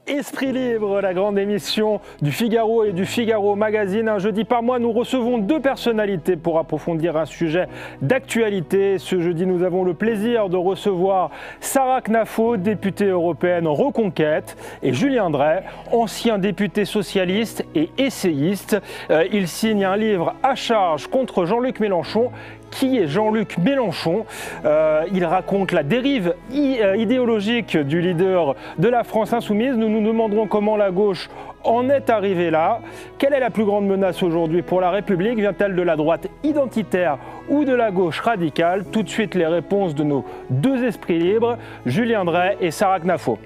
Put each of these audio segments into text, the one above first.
Esprit Libre, la grande émission du Figaro et du Figaro Magazine. Un jeudi par mois, nous recevons deux personnalités pour approfondir un sujet d'actualité. Ce jeudi, nous avons le plaisir de recevoir Sarah Knafo, députée européenne Reconquête, et Julien Dray, ancien député socialiste et essayiste. Il signe un livre à charge contre Jean-Luc Mélenchon. Qui est Jean-Luc Mélenchon? Il raconte la dérive idéologique du leader de la France insoumise. Nous nous demanderons comment la gauche en est arrivée là. Quelle est la plus grande menace aujourd'hui pour la République? Vient-elle de la droite identitaire ou de la gauche radicale? Tout de suite, les réponses de nos deux esprits libres, Julien Dray et Sarah Knafo.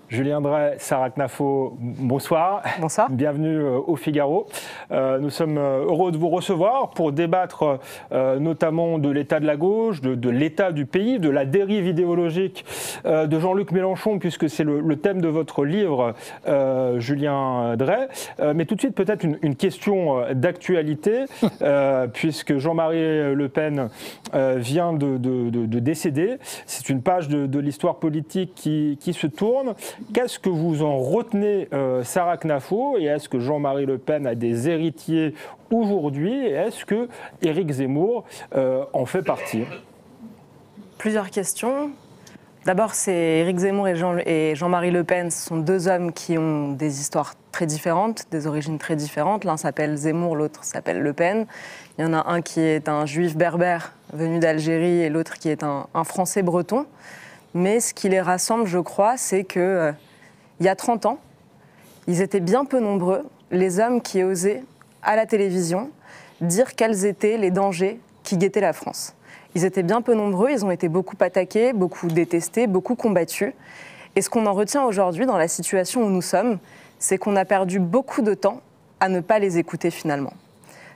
Julien Dray, Sarah Knafo, bonsoir. Bonsoir. Bienvenue au Figaro. Nous sommes heureux de vous recevoir pour débattre notamment de l'état de la gauche, de l'état du pays, de la dérive idéologique de Jean-Luc Mélenchon, puisque c'est le thème de votre livre, Julien Dray. Mais tout de suite, peut-être une question d'actualité, puisque Jean-Marie Le Pen vient de décéder. C'est une page de l'histoire politique qui se tourne. Qu'est-ce que vous en retenez, Sarah Knafo, et est-ce que Jean-Marie Le Pen a des héritiers aujourd'hui, et est-ce que Éric Zemmour en fait partie? Plusieurs questions. D'abord, c'est Éric Zemmour et Jean-Marie Le Pen, ce sont deux hommes qui ont des histoires très différentes, des origines très différentes. L'un s'appelle Zemmour, l'autre s'appelle Le Pen. Il y en a un qui est un juif berbère venu d'Algérie et l'autre qui est un Français breton. Mais ce qui les rassemble, je crois, c'est qu'il y a 30 ans, ils étaient bien peu nombreux, les hommes qui osaient, à la télévision, dire quels étaient les dangers qui guettaient la France. Ils étaient bien peu nombreux, ils ont été beaucoup attaqués, beaucoup détestés, beaucoup combattus. Et ce qu'on en retient aujourd'hui, dans la situation où nous sommes, c'est qu'on a perdu beaucoup de temps à ne pas les écouter finalement.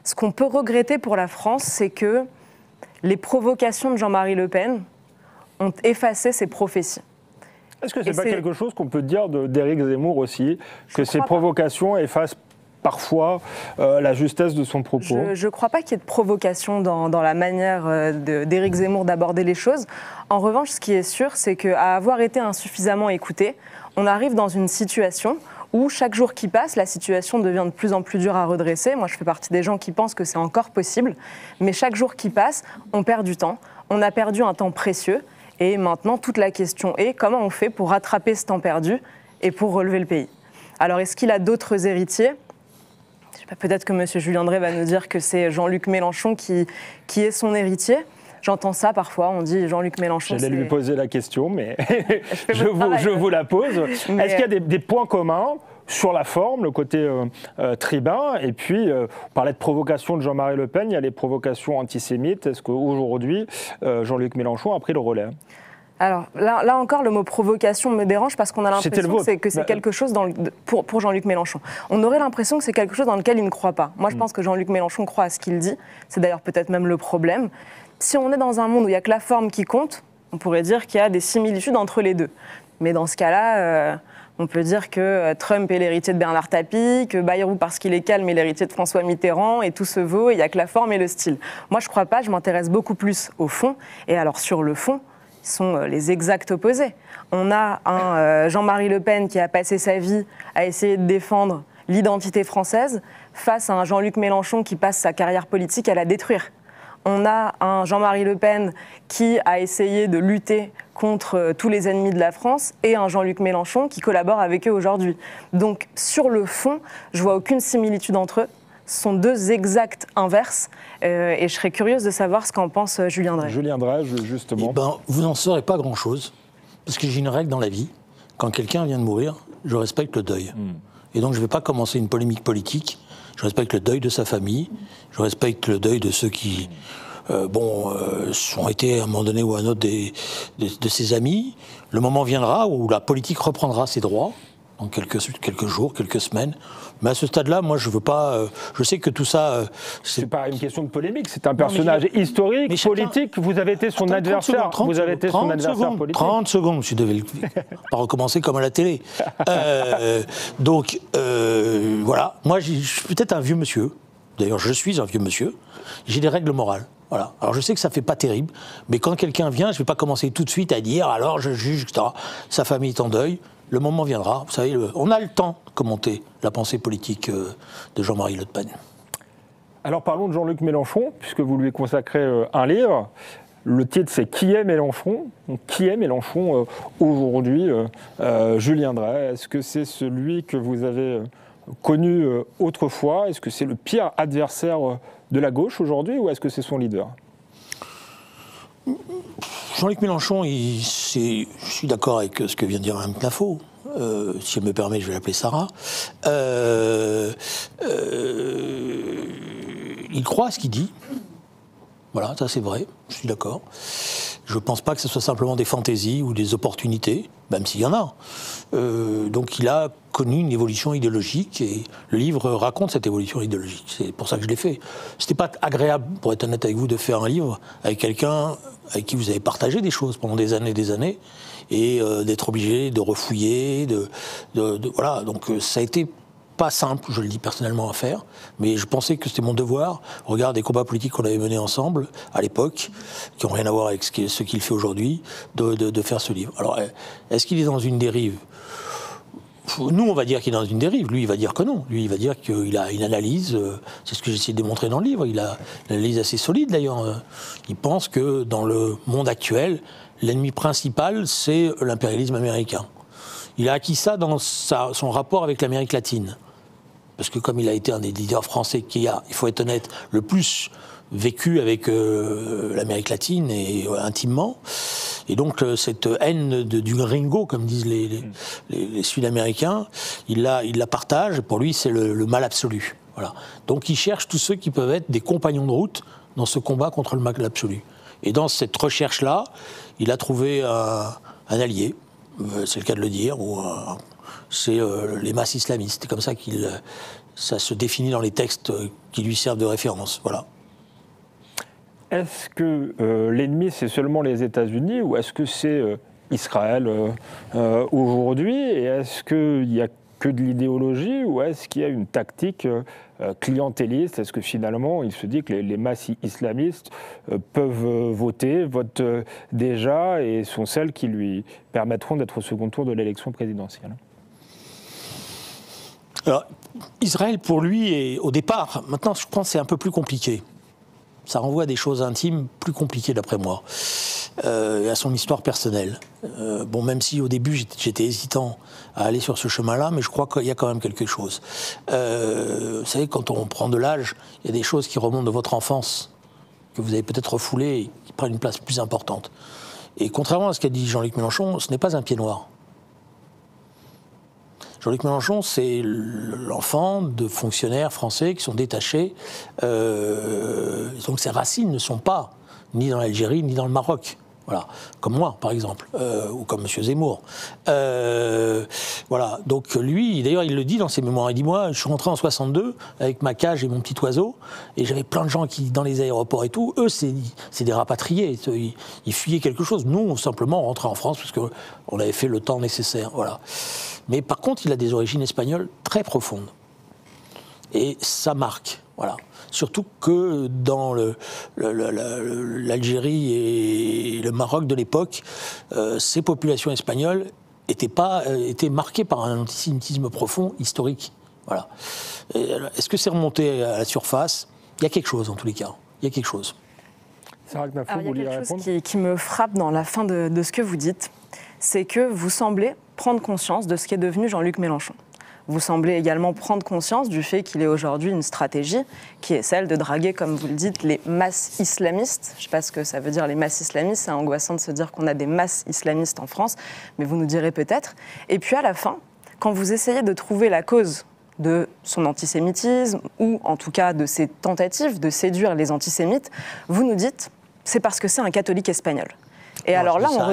Ce qu'on peut regretter pour la France, c'est que les provocations de Jean-Marie Le Pen ont effacé ces prophéties. Est-ce que ce n'est pas quelque chose qu'on peut dire d'Éric Zemmour aussi, que ces provocations effacent parfois la justesse de son propos? Je ne crois pas qu'il y ait de provocation dans la manière d'Éric Zemmour d'aborder les choses. En revanche, ce qui est sûr, c'est qu'à avoir été insuffisamment écouté, on arrive dans une situation où chaque jour qui passe, la situation devient de plus en plus dure à redresser. Moi, je fais partie des gens qui pensent que c'est encore possible. Mais chaque jour qui passe, on perd du temps. On a perdu un temps précieux. Et maintenant, toute la question est comment on fait pour rattraper ce temps perdu et pour relever le pays. Alors, est-ce qu'il a d'autres héritiers? Je sais pas, peut-être que M. Julien Dray va nous dire que c'est Jean-Luc Mélenchon qui est son héritier. J'entends ça parfois, on dit Jean-Luc Mélenchon. J'allais lui poser la question, mais je vous la pose. Est-ce qu'il y a des points communs sur la forme, le côté tribun, et puis on parlait de provocation de Jean-Marie Le Pen, il y a les provocations antisémites. Est-ce qu'aujourd'hui, Jean-Luc Mélenchon a pris le relais? Alors là encore, le mot provocation me dérange parce qu'on a l'impression que c'est quelque chose pour Jean-Luc Mélenchon. On aurait l'impression que c'est quelque chose dans lequel il ne croit pas. Moi, je pense que Jean-Luc Mélenchon croit à ce qu'il dit. C'est d'ailleurs peut-être même le problème. Si on est dans un monde où il n'y a que la forme qui compte, on pourrait dire qu'il y a des similitudes entre les deux. Mais dans ce cas-là, on peut dire que Trump est l'héritier de Bernard Tapie, que Bayrou, parce qu'il est calme, est l'héritier de François Mitterrand, et tout se vaut, il n'y a que la forme et le style. Moi, je ne crois pas, je m'intéresse beaucoup plus au fond. Et alors, sur le fond, ils sont les exacts opposés. On a un Jean-Marie Le Pen qui a passé sa vie à essayer de défendre l'identité française face à un Jean-Luc Mélenchon qui passe sa carrière politique à la détruire. On a un Jean-Marie Le Pen qui a essayé de lutter contre tous les ennemis de la France et un Jean-Luc Mélenchon qui collabore avec eux aujourd'hui. Donc, sur le fond, je vois aucune similitude entre eux. Ce sont deux exacts inverses et je serais curieuse de savoir ce qu'en pense Julien Dray. Julien Dray, justement. Vous n'en saurez pas grand-chose, parce que j'ai une règle dans la vie. Quand quelqu'un vient de mourir, je respecte le deuil. Et donc, je ne vais pas commencer une polémique politique. Je respecte le deuil de sa famille, je respecte le deuil de ceux qui ont été à un moment donné ou à un autre de ses amis. Le moment viendra où la politique reprendra ses droits dans quelques jours, quelques semaines. Mais à ce stade-là, moi, je veux pas. Je sais que tout ça. C'est pas une question de polémique. C'est un personnage historique, politique. Vous avez été son adversaire. Vous avez été son adversaire politique. 30 secondes. Je devais pas recommencer comme à la télé. Donc voilà. Moi, je suis peut-être un vieux monsieur. D'ailleurs, je suis un vieux monsieur. J'ai des règles morales. Voilà. Alors je sais que ça fait pas terrible, mais quand quelqu'un vient, je vais pas commencer tout de suite à dire alors je juge, etc. Sa famille est en deuil. Le moment viendra. Vous savez, on a le temps de commenter la pensée politique de Jean-Marie Le Pen. Alors parlons de Jean-Luc Mélenchon, puisque vous lui consacrez un livre. Le titre, c'est « Qui est Mélenchon ?» Donc, qui est Mélenchon aujourd'hui, Julien Drey? Est-ce que c'est celui que vous avez connu autrefois? Est-ce que c'est le pire adversaire de la gauche aujourd'hui, ou est-ce que c'est son leader? Jean-Luc Mélenchon, je suis d'accord avec ce que vient de dire Mme Knafo. Si elle me permet, je vais l'appeler Sarah. Il croit à ce qu'il dit. Voilà, ça c'est vrai, je suis d'accord. Je ne pense pas que ce soit simplement des fantaisies ou des opportunités, même s'il y en a. Donc il a connu une évolution idéologique et le livre raconte cette évolution idéologique. C'est pour ça que je l'ai fait. C'était pas agréable, pour être honnête avec vous, de faire un livre avec quelqu'un avec qui vous avez partagé des choses pendant des années, et d'être obligé de refouiller, voilà. Donc ça a été pas simple, je le dis personnellement, à faire, mais je pensais que c'était mon devoir, au regard des combats politiques qu'on avait menés ensemble, à l'époque, qui n'ont rien à voir avec ce qu'il fait aujourd'hui, de faire ce livre. Alors, est-ce qu'il est dans une dérive ? Nous, on va dire qu'il est dans une dérive, lui, il va dire que non. Lui, il va dire qu'il a une analyse, c'est ce que j'ai essayé de démontrer dans le livre, il a une analyse assez solide, d'ailleurs. Il pense que, dans le monde actuel, l'ennemi principal, c'est l'impérialisme américain. Il a acquis ça dans son rapport avec l'Amérique latine. Parce que comme il a été un des leaders français qui a, il faut être honnête, le plus vécu avec l'Amérique latine et intimement, et donc cette haine du gringo, comme disent les Sud-Américains, il la partage, pour lui c'est le mal absolu. Voilà. Donc il cherche tous ceux qui peuvent être des compagnons de route dans ce combat contre le mal absolu. Et dans cette recherche-là, il a trouvé un allié, c'est le cas de le dire, c'est les masses islamistes. C'est comme ça ça se définit dans les textes qui lui servent de référence. Voilà. Est-ce que l'ennemi, c'est seulement les États-Unis, ou est-ce que c'est Israël aujourd'hui? Et est-ce qu'il n'y a que de l'idéologie, ou est-ce qu'il y a une tactique clientéliste? Est-ce que finalement, il se dit que les masses islamistes votent déjà, et sont celles qui lui permettront d'être au second tour de l'élection présidentielle? Alors, Israël, pour lui, au départ, maintenant, je pense que c'est un peu plus compliqué. Ça renvoie à des choses intimes plus compliquées, d'après moi, et à son histoire personnelle. Bon, même si au début, j'étais hésitant à aller sur ce chemin-là, mais je crois qu'il y a quand même quelque chose. Vous savez, quand on prend de l'âge, il y a des choses qui remontent de votre enfance, que vous avez peut-être refoulées et qui prennent une place plus importante. Et contrairement à ce qu'a dit Jean-Luc Mélenchon, ce n'est pas un pied noir. Jean-Luc Mélenchon, c'est l'enfant de fonctionnaires français qui sont détachés. Donc ses racines ne sont pas ni dans l'Algérie ni dans le Maroc. Voilà, comme moi, par exemple, ou comme M. Zemmour. Voilà, donc lui, d'ailleurs, il le dit dans ses mémoires. Il dit, moi, je suis rentré en 62 avec ma cage et mon petit oiseau, et j'avais plein de gens qui, dans les aéroports et tout, eux, c'est des rapatriés. Ils fuyaient quelque chose. Nous, on simplement rentrait en France parce qu'on avait fait le temps nécessaire. Voilà. Mais par contre, il a des origines espagnoles très profondes. Et ça marque, voilà. Surtout que dans l'Algérie et le Maroc de l'époque, ces populations espagnoles étaient marquées par un antisémitisme profond, historique. Voilà. Est-ce que c'est remonté à la surface? Il y a quelque chose, en tous les cas. Il y a quelque chose. Sarah Knafo, vous vouliez répondre? Il y a quelque chose qui me frappe dans la fin de ce que vous dites, c'est que vous semblez prendre conscience de ce qu'est devenu Jean-Luc Mélenchon. Vous semblez également prendre conscience du fait qu'il est aujourd'hui une stratégie qui est celle de draguer, comme vous le dites, les masses islamistes. Je ne sais pas ce que ça veut dire, les masses islamistes. C'est angoissant de se dire qu'on a des masses islamistes en France, mais vous nous direz peut-être. Et puis à la fin, quand vous essayez de trouver la cause de son antisémitisme, ou en tout cas de ses tentatives de séduire les antisémites, vous nous dites c'est parce que c'est un catholique espagnol. Et alors là, on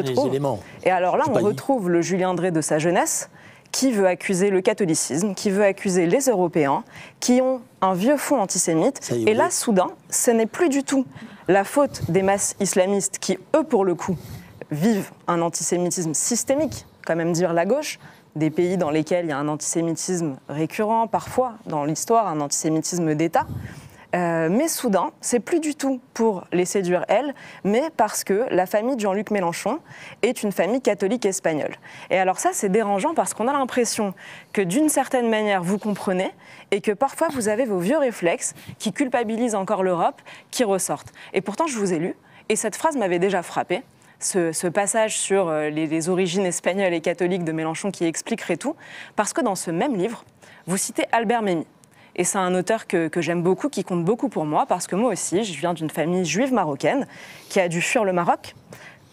retrouve le Julien Drey de sa jeunesse, qui veut accuser le catholicisme, qui veut accuser les Européens, qui ont un vieux fond antisémite. Et là, soudain, ce n'est plus du tout la faute des masses islamistes qui, eux, pour le coup, vivent un antisémitisme systémique, quand même dire la gauche, des pays dans lesquels il y a un antisémitisme récurrent, parfois, dans l'histoire, un antisémitisme d'État. Mais soudain, c'est plus du tout pour les séduire elles, mais parce que la famille de Jean-Luc Mélenchon est une famille catholique espagnole. Et alors ça, c'est dérangeant parce qu'on a l'impression que d'une certaine manière, vous comprenez et que parfois vous avez vos vieux réflexes qui culpabilisent encore l'Europe, qui ressortent. Et pourtant, je vous ai lu, et cette phrase m'avait déjà frappée, ce passage sur les origines espagnoles et catholiques de Mélenchon qui expliquerait tout, parce que dans ce même livre, vous citez Albert Memmi. Et c'est un auteur que j'aime beaucoup, qui compte beaucoup pour moi, parce que moi aussi, je viens d'une famille juive marocaine qui a dû fuir le Maroc,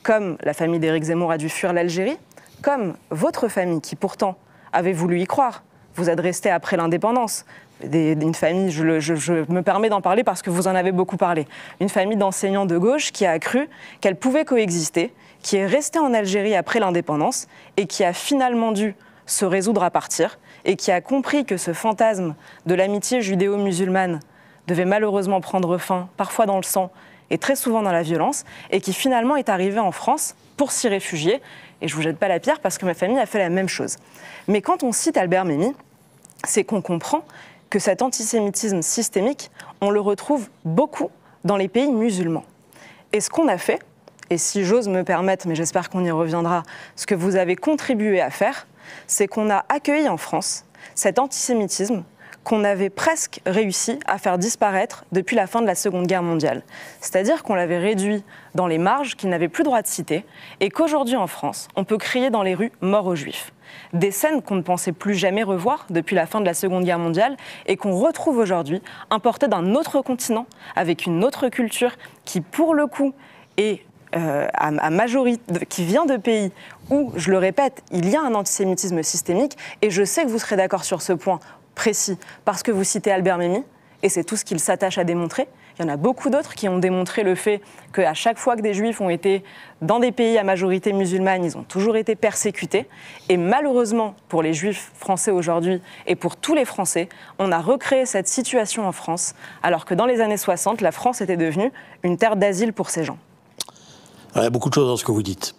comme la famille d'Éric Zemmour a dû fuir l'Algérie, comme votre famille qui pourtant avait voulu y croire. Vous êtes resté après l'indépendance. Une famille, je me permets d'en parler parce que vous en avez beaucoup parlé, une famille d'enseignants de gauche qui a cru qu'elle pouvait coexister, qui est restée en Algérie après l'indépendance et qui a finalement dû se résoudre à partir et qui a compris que ce fantasme de l'amitié judéo-musulmane devait malheureusement prendre fin, parfois dans le sang et très souvent dans la violence, et qui finalement est arrivé en France pour s'y réfugier. Et je ne vous jette pas la pierre parce que ma famille a fait la même chose. Mais quand on cite Albert Memmi, c'est qu'on comprend que cet antisémitisme systémique, on le retrouve beaucoup dans les pays musulmans. Et ce qu'on a fait, et si j'ose me permettre, mais j'espère qu'on y reviendra, ce que vous avez contribué à faire, c'est qu'on a accueilli en France cet antisémitisme qu'on avait presque réussi à faire disparaître depuis la fin de la Seconde Guerre mondiale. C'est-à-dire qu'on l'avait réduit dans les marges qu'il n'avait plus droit de citer et qu'aujourd'hui en France, on peut crier dans les rues « mort aux Juifs ». Des scènes qu'on ne pensait plus jamais revoir depuis la fin de la Seconde Guerre mondiale et qu'on retrouve aujourd'hui importées d'un autre continent avec une autre culture qui, pour le coup, est à majorité, qui vient de pays où, je le répète, il y a un antisémitisme systémique, et je sais que vous serez d'accord sur ce point précis, parce que vous citez Albert Memmi, et c'est tout ce qu'il s'attache à démontrer. Il y en a beaucoup d'autres qui ont démontré le fait qu'à chaque fois que des Juifs ont été dans des pays à majorité musulmane, ils ont toujours été persécutés. Et malheureusement, pour les Juifs français aujourd'hui, et pour tous les Français, on a recréé cette situation en France, alors que dans les années 60, la France était devenue une terre d'asile pour ces gens. Il y a beaucoup de choses dans ce que vous dites.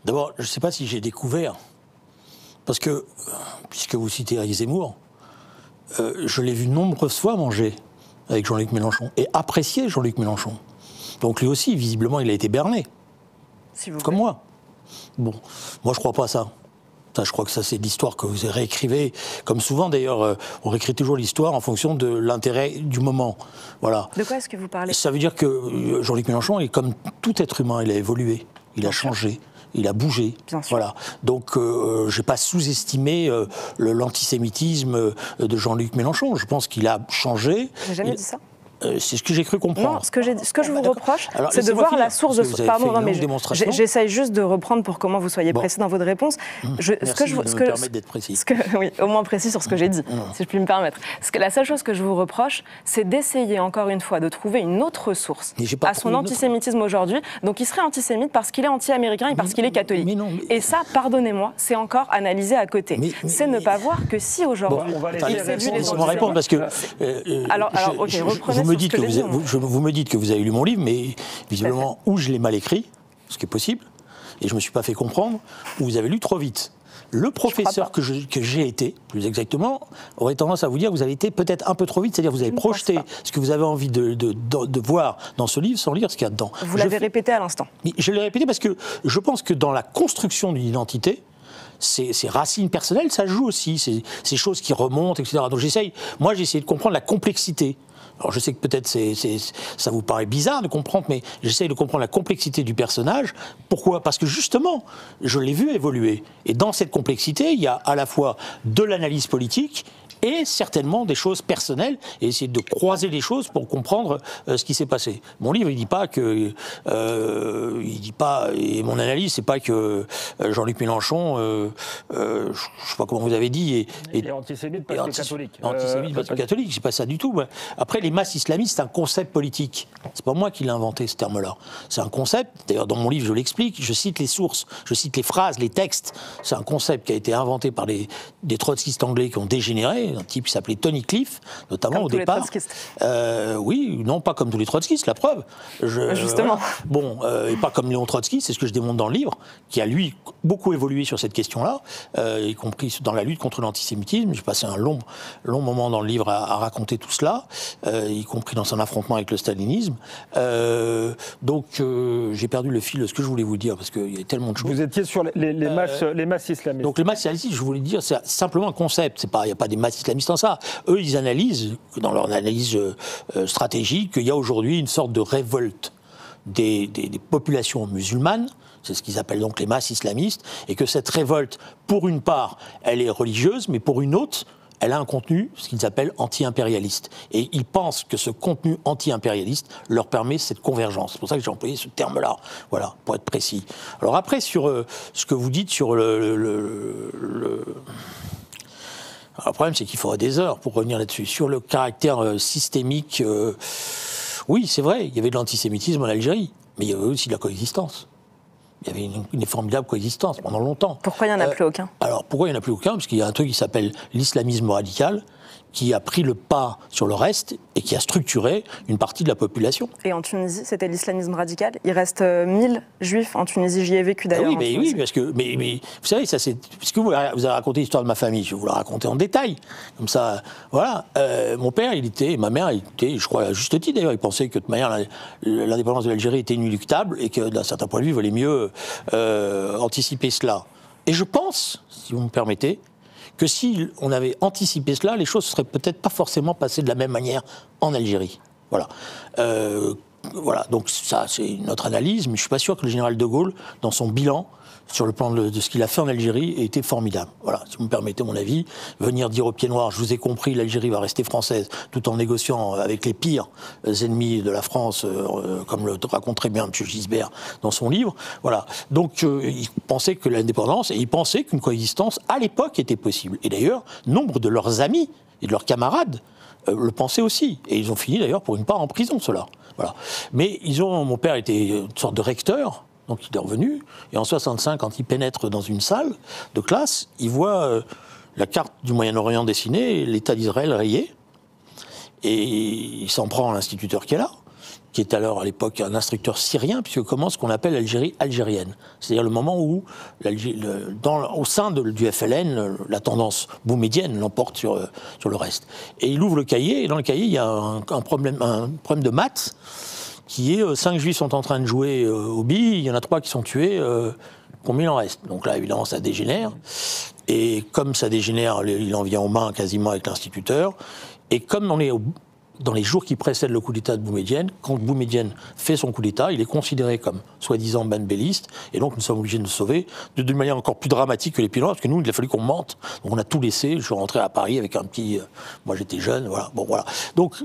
D'abord, je ne sais pas si j'ai découvert, parce que, puisque vous citez Éric Zemmour, je l'ai vu nombreuses fois manger avec Jean-Luc Mélenchon, et apprécier Jean-Luc Mélenchon. Donc lui aussi, visiblement, il a été berné. Comme moi. Bon, moi je ne crois pas à ça. Ça, je crois que ça, c'est l'histoire que vous réécrivez. Comme souvent, d'ailleurs, on réécrit toujours l'histoire en fonction de l'intérêt du moment. Voilà. De quoi est-ce que vous parlez ? Ça veut dire que Jean-Luc Mélenchon est comme tout être humain. Il a évolué, il a changé, il a bougé. Bien sûr. Voilà. Donc, je n'ai pas sous-estimé l'antisémitisme de Jean-Luc Mélenchon. Je pense qu'il a changé. J'ai jamais dit ça. C'est ce que j'ai cru comprendre. Non, ce que je vous reproche, c'est de voir la source de... Pardon, non, mais j'essaye juste de reprendre pour comment vous soyez précis dans votre réponse. Merci de me permettre d'être précis. Oui, au moins précis sur ce que j'ai dit, si je puis me permettre. La seule chose que je vous reproche, c'est d'essayer encore une fois de trouver une autre source à son antisémitisme aujourd'hui. Donc il serait antisémite parce qu'il est anti-américain et parce qu'il est catholique. Et ça, pardonnez-moi, c'est encore analysé à côté. C'est ne pas voir que si aujourd'hui... Laissez-moi répondre parce que... Alors, ok, reprenez. Vous me dites que vous avez lu mon livre, mais visiblement, ou je l'ai mal écrit, ce qui est possible, et je ne me suis pas fait comprendre, ou vous avez lu trop vite. Le professeur que j'ai été, plus exactement, aurait tendance à vous dire que vous avez été peut-être un peu trop vite, c'est-à-dire que vous avez projeté ce que vous avez envie de voir dans ce livre sans lire ce qu'il y a dedans. Vous l'avez répété à l'instant. Je l'ai répété parce que je pense que dans la construction d'une identité, ces racines personnelles, ça joue aussi, ces choses qui remontent, etc. Donc j'ai essayé de comprendre la complexité. Alors je sais que peut-être ça vous paraît bizarre de comprendre, mais j'essaye de comprendre la complexité du personnage. Pourquoi ? Parce que justement, je l'ai vu évoluer. Et dans cette complexité, il y a à la fois de l'analyse politique et certainement des choses personnelles, et essayer de croiser les choses pour comprendre ce qui s'est passé. Mon livre, il dit pas que, et mon analyse, c'est pas que Jean-Luc Mélenchon, je sais pas comment vous avez dit, est antisémite parce que catholique. Antisémite parce que catholique, c'est pas ça du tout. Après, les masses islamistes, c'est un concept politique. C'est pas moi qui l'ai inventé, ce terme-là. C'est un concept. D'ailleurs, dans mon livre, je l'explique. Je cite les sources, je cite les phrases, les textes. C'est un concept qui a été inventé par des trotskistes anglais qui ont dégénéré. Un type qui s'appelait Tony Cliff, notamment comme au tous départ. Les trotskistes. Oui, non, pas comme tous les trotskistes, la preuve. Justement. Bon, et pas comme Léon Trotsky, c'est ce que je démontre dans le livre, qui a lui beaucoup évolué sur cette question-là, y compris dans la lutte contre l'antisémitisme. J'ai passé un long moment dans le livre à raconter tout cela, y compris dans son affrontement avec le stalinisme. Donc j'ai perdu le fil de ce que je voulais vous dire, parce qu'il y a tellement de choses. Vous étiez sur les masses islamistes. Donc les masses islamistes, je voulais dire, c'est simplement un concept. Il n'y a pas des masses islamistes en ça. Eux, ils analysent, dans leur analyse stratégique, qu'il y a aujourd'hui une sorte de révolte des populations musulmanes. C'est ce qu'ils appellent donc les masses islamistes, et que cette révolte, pour une part, elle est religieuse, mais pour une autre, elle a un contenu, ce qu'ils appellent anti-impérialiste. Et ils pensent que ce contenu anti-impérialiste leur permet cette convergence. C'est pour ça que j'ai employé ce terme-là, voilà, pour être précis. Alors après, sur ce que vous dites sur Alors, le problème, c'est qu'il faudrait des heures pour revenir là-dessus. Sur le caractère systémique, oui, c'est vrai, il y avait de l'antisémitisme en Algérie, mais il y avait aussi de la coexistence. Il y avait une formidable coexistence pendant longtemps. Pourquoi il n'y en a plus aucun ? Alors, pourquoi il n'y en a plus aucun ? Parce qu'il y a un truc qui s'appelle l'islamisme radical, qui a pris le pas sur le reste et qui a structuré une partie de la population. Et en Tunisie, c'était l'islamisme radical. Il reste 1000 juifs en Tunisie. J'y ai vécu d'ailleurs. Oui, parce que mais vous savez, ça c'est puisque vous avez raconté l'histoire de ma famille, je vais vous la raconter en détail. Comme ça, voilà. Mon père, ma mère, je crois à juste titre d'ailleurs, ils pensaient que de manière l'indépendance de l'Algérie était inéluctable et que d'un certain point de vue, il valait mieux anticiper cela. Et je pense, si vous me permettez, que si on avait anticipé cela, les choses ne seraient peut-être pas forcément passées de la même manière en Algérie. Voilà. Voilà. Donc ça, c'est notre analyse, mais je ne suis pas sûr que le général de Gaulle, dans son bilan, sur le plan de ce qu'il a fait en Algérie, ait été formidable. Voilà, si vous me permettez mon avis, venir dire aux pieds noirs, je vous ai compris, l'Algérie va rester française, tout en négociant avec les pires ennemis de la France, comme le raconte très bien M. Gisbert dans son livre. Voilà. Donc, ils pensaient que l'indépendance, et ils pensaient qu'une coexistence, à l'époque, était possible. Et d'ailleurs, nombre de leurs amis et de leurs camarades le pensaient aussi. Et ils ont fini, d'ailleurs, pour une part, en prison, ceux-là. Voilà. Mais mon père était une sorte de recteur. Donc il est revenu, et en 65, quand il pénètre dans une salle de classe, il voit la carte du Moyen-Orient dessinée, l'État d'Israël rayé, et il s'en prend à l'instituteur qui est là, qui est alors à l'époque un instructeur syrien, puisque commence ce qu'on appelle l'Algérie algérienne. C'est-à-dire le moment où, au sein du FLN, la tendance boumedienne l'emporte sur le reste. Et il ouvre le cahier, et dans le cahier, il y a un problème de maths, qui est 5 juifs sont en train de jouer aux billes, il y en a 3 qui sont tués, combien il en reste ? Donc là, évidemment, ça dégénère. Et comme ça dégénère, il en vient aux mains quasiment avec l'instituteur. Et comme on est dans les jours qui précèdent le coup d'État de Boumedienne, quand Boumedienne fait son coup d'État, il est considéré comme soi-disant ben-belliste, et donc nous sommes obligés de nous sauver d'une manière encore plus dramatique que les Pinois, parce que nous, il a fallu qu'on mente. Donc on a tout laissé, je suis rentré à Paris avec un petit... moi j'étais jeune, voilà. Bon, voilà. Donc,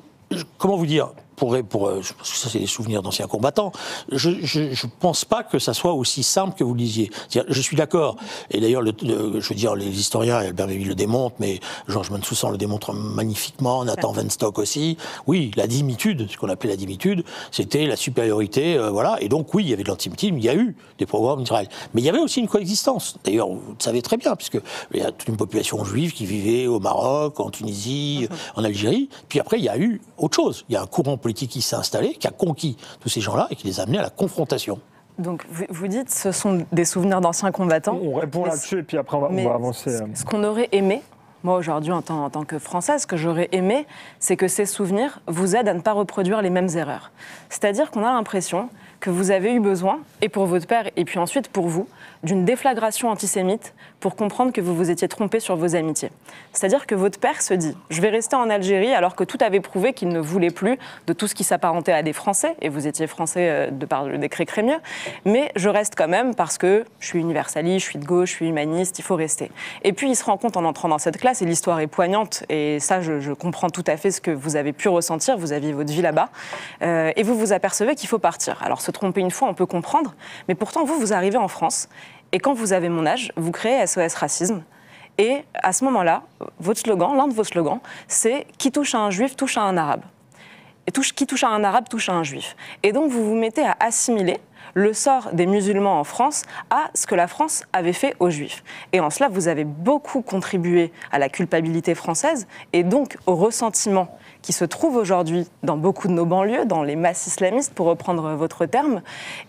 comment vous dire ? Parce que ça, c'est des souvenirs d'anciens combattants. Je ne pense pas que ça soit aussi simple que vous le disiez. Je suis d'accord. Et d'ailleurs, je veux dire, les historiens, Albert Méville le démontre, mais Georges Mansoussan le démontre magnifiquement, Nathan Weinstock aussi. Oui, la dimitude, ce qu'on appelait la dimitude, c'était la supériorité, voilà. Et donc, oui, il y avait de l'antisémitisme, il y a eu des programmes d'Israël. Mais il y avait aussi une coexistence. D'ailleurs, vous le savez très bien, puisque il y a toute une population juive qui vivait au Maroc, en Tunisie, en Algérie. Puis après, il y a eu autre chose. Il y a un courant politique qui s'est installé, qui a conquis tous ces gens-là et qui les a amenés à la confrontation. Donc vous dites ce sont des souvenirs d'anciens combattants. On répond là-dessus et puis après on va avancer. Ce qu'on aurait aimé, moi aujourd'hui en tant que Française, ce que j'aurais aimé, c'est que ces souvenirs vous aident à ne pas reproduire les mêmes erreurs. C'est-à-dire qu'on a l'impression que vous avez eu besoin, et pour votre père, et puis ensuite pour vous, d'une déflagration antisémite pour comprendre que vous vous étiez trompé sur vos amitiés. C'est-à-dire que votre père se dit « je vais rester en Algérie » alors que tout avait prouvé qu'il ne voulait plus de tout ce qui s'apparentait à des Français, et vous étiez Français de par le décret Crémieux, mais je reste quand même parce que je suis universaliste, je suis de gauche, je suis humaniste, il faut rester. Et puis il se rend compte en entrant dans cette classe, et l'histoire est poignante, et ça je comprends tout à fait ce que vous avez pu ressentir, vous aviez votre vie là-bas, et vous vous apercevez qu'il faut partir. Alors se tromper une fois, on peut comprendre, mais pourtant vous arrivez en France, et quand vous avez mon âge, vous créez SOS Racisme. Et à ce moment-là, votre slogan, l'un de vos slogans, c'est « Qui touche à un juif, touche à un arabe ». Et qui touche à un arabe, touche à un juif. Et donc vous vous mettez à assimiler le sort des musulmans en France à ce que la France avait fait aux juifs. Et en cela, vous avez beaucoup contribué à la culpabilité française et donc au ressentiment qui se trouve aujourd'hui dans beaucoup de nos banlieues, dans les masses islamistes, pour reprendre votre terme.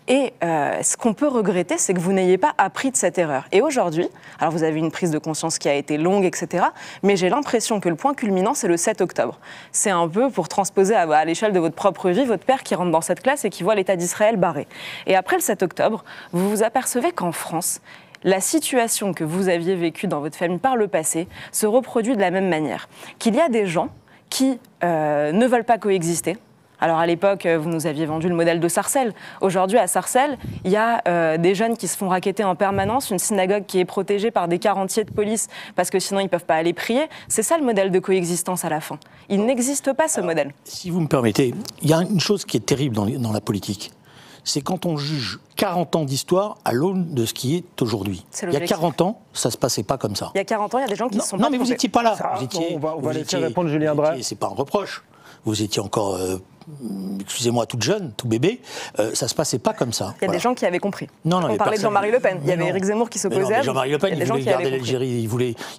Et ce qu'on peut regretter, c'est que vous n'ayez pas appris de cette erreur. Et aujourd'hui, alors vous avez une prise de conscience qui a été longue, etc., mais j'ai l'impression que le point culminant, c'est le 7 octobre. C'est un peu pour transposer à l'échelle de votre propre vie, votre père qui rentre dans cette classe et qui voit l'État d'Israël barré. Et après le 7 octobre, vous vous apercevez qu'en France, la situation que vous aviez vécue dans votre famille par le passé se reproduit de la même manière. Qu'il y a des gens qui ne veulent pas coexister. Alors à l'époque, vous nous aviez vendu le modèle de Sarcelles. Aujourd'hui, à Sarcelles, il y a des jeunes qui se font racketter en permanence, une synagogue qui est protégée par des quarantiers de police parce que sinon ils ne peuvent pas aller prier. C'est ça le modèle de coexistence à la fin. Il n'existe pas ce modèle. Si vous me permettez, il y a une chose qui est terrible dans la politique. C'est quand on juge 40 ans d'histoire à l'aune de ce qui est aujourd'hui. Il y a 40 ans, ça ne se passait pas comme ça. Il y a 40 ans, il y a des gens qui ne sont pas Non, mais vous n'étiez pas là. On va laisser répondre Julien Drey. C'est pas un reproche. Vous étiez encore, excusez-moi, toute jeune, tout bébé. Ça ne se passait pas comme ça. Il y a des gens qui avaient compris. Non, on parlait de Jean-Marie Le Pen. Il y avait Éric Zemmour qui s'opposait à. Jean-Marie Le Pen, il voulait garder l'Algérie.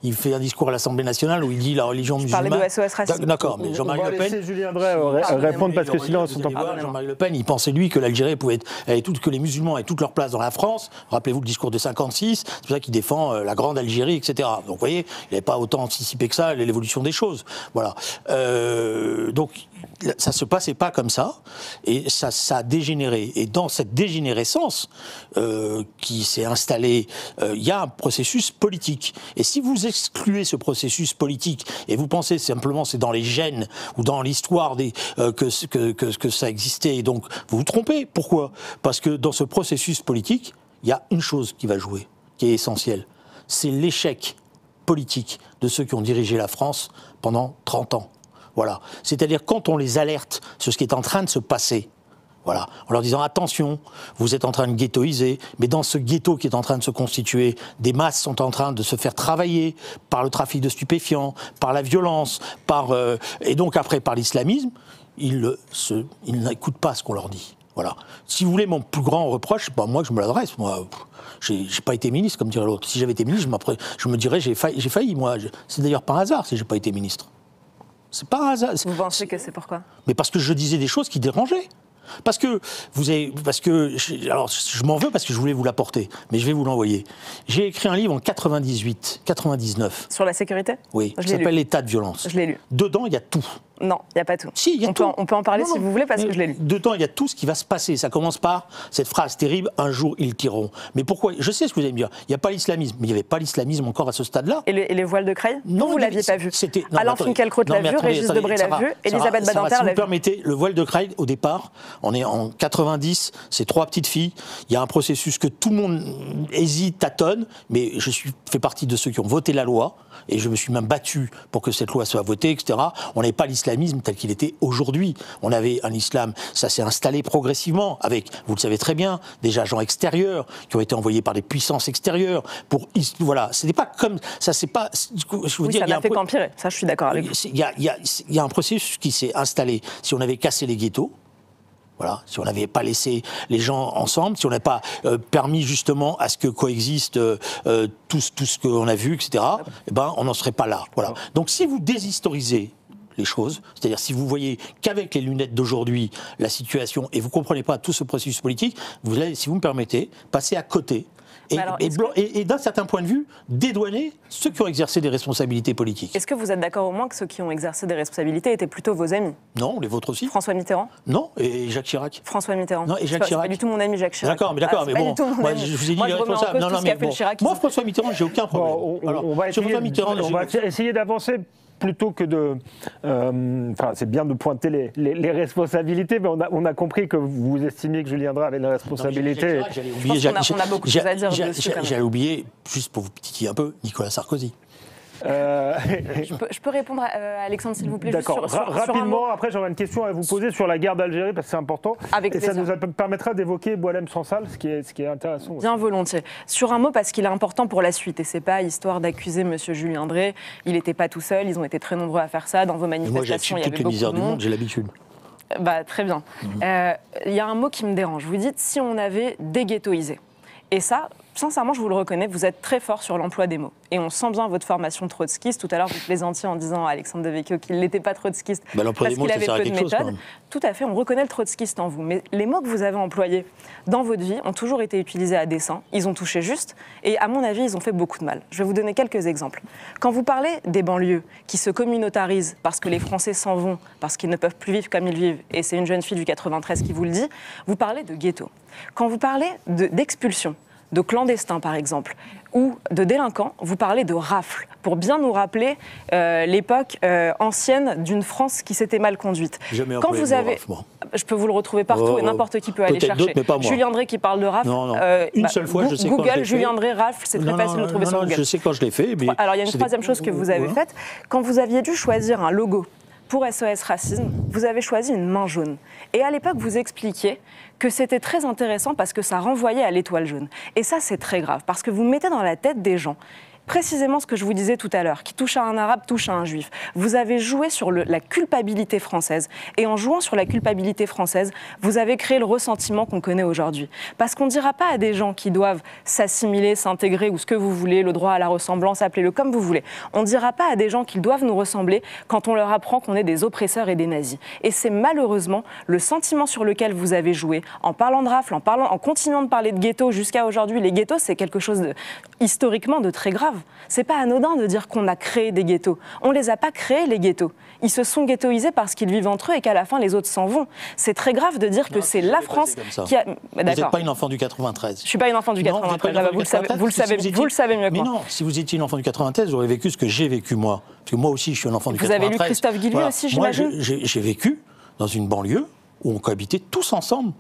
Il fait un discours à l'Assemblée nationale où il dit la religion musulmane. Il parlait de SOS Racisme. D'accord, mais Jean-Marie Le Pen. On va laisser Julien Drey répondre parce que sinon, Jean-Marie Le Pen, il pensait lui que l'Algérie que les musulmans avaient toute leur place dans la France. Rappelez-vous le discours de 56. C'est pour ça qu'il défend la grande Algérie, etc. Donc, vous voyez, il n'avait pas autant anticipé que ça l'évolution des choses. Voilà. Donc, ça se passait pas comme ça. Et ça a dégénéré. Et dans cette dégénérescence qui s'est installée, il y a un processus politique. Et si vous excluez ce processus politique et vous pensez simplement c'est dans les gènes ou dans l'histoire que ça existait, et donc vous vous trompez. Pourquoi ? Parce que dans ce processus politique, il y a une chose qui va jouer, qui est essentielle. C'est l'échec politique de ceux qui ont dirigé la France pendant 30 ans. Voilà. C'est-à-dire quand on les alerte sur ce qui est en train de se passer, voilà, en leur disant attention, vous êtes en train de ghettoiser, mais dans ce ghetto qui est en train de se constituer, des masses sont en train de se faire travailler par le trafic de stupéfiants, par la violence, et donc après par l'islamisme, ils n'écoutent pas ce qu'on leur dit. Voilà. Si vous voulez mon plus grand reproche, moi je me l'adresse. Moi, j'ai pas été ministre, comme dirait l'autre. Si j'avais été ministre, je me dirais j'ai failli. Moi, c'est d'ailleurs par hasard si j'ai pas été ministre. C'est pas un hasard. Vous pensez que c'est pourquoi ? Mais parce que je disais des choses qui dérangeaient. Alors je m'en veux parce que je voulais vous l'apporter, mais je vais vous l'envoyer. J'ai écrit un livre en 99. Sur la sécurité ? Oui, qui s'appelle L'état de violence. Je l'ai lu. Dedans, il y a tout. Non, il n'y a pas tout. Si, il y a tout. On peut en parler si vous voulez, parce que je l'ai lu. Dedans, il y a tout ce qui va se passer. Ça commence par cette phrase terrible, un jour ils tireront. Mais pourquoi ? Je sais ce que vous allez me dire. Il n'y a pas l'islamisme. Mais il n'y avait pas l'islamisme encore à ce stade-là. Et les voiles de Creil ? Non, vous ne l'aviez pas vu. Alain Finkielkraut l'a vu, Régis Debray l'a vu, Elisabeth Badinter l'a vu. Si vous permettez, le voile de Creil, au départ, on est en 90, c'est 3 petites filles. Il y a un processus que tout le monde hésite, tâtonne, mais je fais partie de ceux qui ont voté la loi. Et je me suis même battu pour que cette loi soit votée, etc. On n'avait pas l'islamisme tel qu'il était aujourd'hui. On avait un islam, ça s'est installé progressivement avec, vous le savez très bien, des agents extérieurs qui ont été envoyés par des puissances extérieures pour, voilà, c'était pas comme ça, c'est pas. Je vous oui, ça n'a fait qu'empirer. Ça, je suis d'accord avec vous. Il y a un processus qui s'est installé. Si on avait cassé les ghettos. Voilà, si on n'avait pas laissé les gens ensemble, si on n'avait pas permis justement à ce que coexiste tout ce qu'on a vu, etc., eh ben, on n'en serait pas là. Voilà. Donc si vous déshistorisez les choses, c'est-à-dire si vous voyez qu'avec les lunettes d'aujourd'hui, la situation, et vous ne comprenez pas tout ce processus politique, vous allez, si vous me permettez, passer à côté et d'un certain point de vue, dédouaner ceux qui ont exercé des responsabilités politiques. Est-ce que vous êtes d'accord au moins que ceux qui ont exercé des responsabilités étaient plutôt vos amis? Non, les vôtres aussi. François Mitterrand? Non, et Jacques Chirac? François Mitterrand? Non, et Jacques Chirac? C'est pas du tout mon ami Jacques Chirac. D'accord, mais bon, moi, je vous ai dit les responsables. Moi, François Mitterrand, j'ai aucun problème. On va essayer d'avancer. Plutôt que de... c'est bien de pointer les responsabilités, mais on a compris que vous estimiez que Julien Drey avait une responsabilité. On a beaucoup de choses à dire dessus. J'allais oublier, juste pour vous titiller un peu, Nicolas Sarkozy. Je peux répondre à Alexandre, s'il vous plaît. D'accord. Rapidement, après j'aurais une question à vous poser sur la guerre d'Algérie, parce que c'est important. Avec plaisir. Ça nous permettra d'évoquer Boualem Sansal, ce qui est intéressant. Bien volontiers. Sur un mot, parce qu'il est important pour la suite, et c'est pas histoire d'accuser M. Julien Drey. Il n'était pas tout seul, ils ont été très nombreux à faire ça. Dans vos manifestations, il y avait beaucoup de monde. J'ai l'habitude. Très bien. Il y a un mot qui me dérange. Vous dites si on avait déghettoisé. Et ça, sincèrement, je vous le reconnais, vous êtes très fort sur l'emploi des mots. Et on sent bien votre formation trotskiste. Tout à l'heure, vous plaisantiez en disant à Alexandre Devecchio qu'il n'était pas trotskiste parce qu'il avait peu de méthode. Tout à fait, on reconnaît le trotskiste en vous. Mais les mots que vous avez employés dans votre vie ont toujours été utilisés à dessein. Ils ont touché juste. Et à mon avis, ils ont fait beaucoup de mal. Je vais vous donner quelques exemples. Quand vous parlez des banlieues qui se communautarisent parce que les Français s'en vont, parce qu'ils ne peuvent plus vivre comme ils vivent, et c'est une jeune fille du 93 qui vous le dit, vous parlez de ghetto. Quand vous parlez d'expulsion, de clandestins par exemple, ou de délinquants, vous parlez de rafles, pour bien nous rappeler l'époque ancienne d'une France qui s'était mal conduite. Quand vous avez, je peux vous le retrouver partout et n'importe qui peut aller chercher. Julien Drey qui parle de rafles. Non. Une seule fois, je sais Google quand je l'ai Julien Drey rafle, c'est très facile de trouver sur Google. Je sais quand je l'ai fait. Mais alors il y a une troisième chose que vous avez faite. Quand vous aviez dû choisir un logo pour SOS Racisme, vous avez choisi une main jaune. Et à l'époque, vous expliquiez que c'était très intéressant parce que ça renvoyait à l'étoile jaune. Et ça, c'est très grave, parce que vous mettez dans la tête des gens précisément ce que je vous disais tout à l'heure, qui touche à un arabe, touche à un juif. Vous avez joué sur la culpabilité française. Et en jouant sur la culpabilité française, vous avez créé le ressentiment qu'on connaît aujourd'hui. Parce qu'on ne dira pas à des gens qui doivent s'assimiler, s'intégrer, ou ce que vous voulez, le droit à la ressemblance, appelez-le comme vous voulez. On ne dira pas à des gens qu'ils doivent nous ressembler quand on leur apprend qu'on est des oppresseurs et des nazis. Et c'est malheureusement le sentiment sur lequel vous avez joué, en parlant de rafle, en continuant de parler de ghetto jusqu'à aujourd'hui. Les ghettos, c'est quelque chose historiquement de très grave. C'est pas anodin de dire qu'on a créé des ghettos. On les a pas créés, les ghettos. Ils se sont ghettoisés parce qu'ils vivent entre eux et qu'à la fin, les autres s'en vont. C'est très grave de dire que c'est la France qui a... Vous n'êtes pas une enfant du 93. Je suis pas une enfant du 93. Vous le savez mieux que moi. Mais non, si vous étiez une enfant du 93, j'aurais vécu ce que j'ai vécu moi. Parce que moi aussi, je suis un enfant du 93. Vous avez lu Christophe Guilluy aussi, j'imagine. Moi, j'ai vécu dans une banlieue où on cohabitait tous ensemble,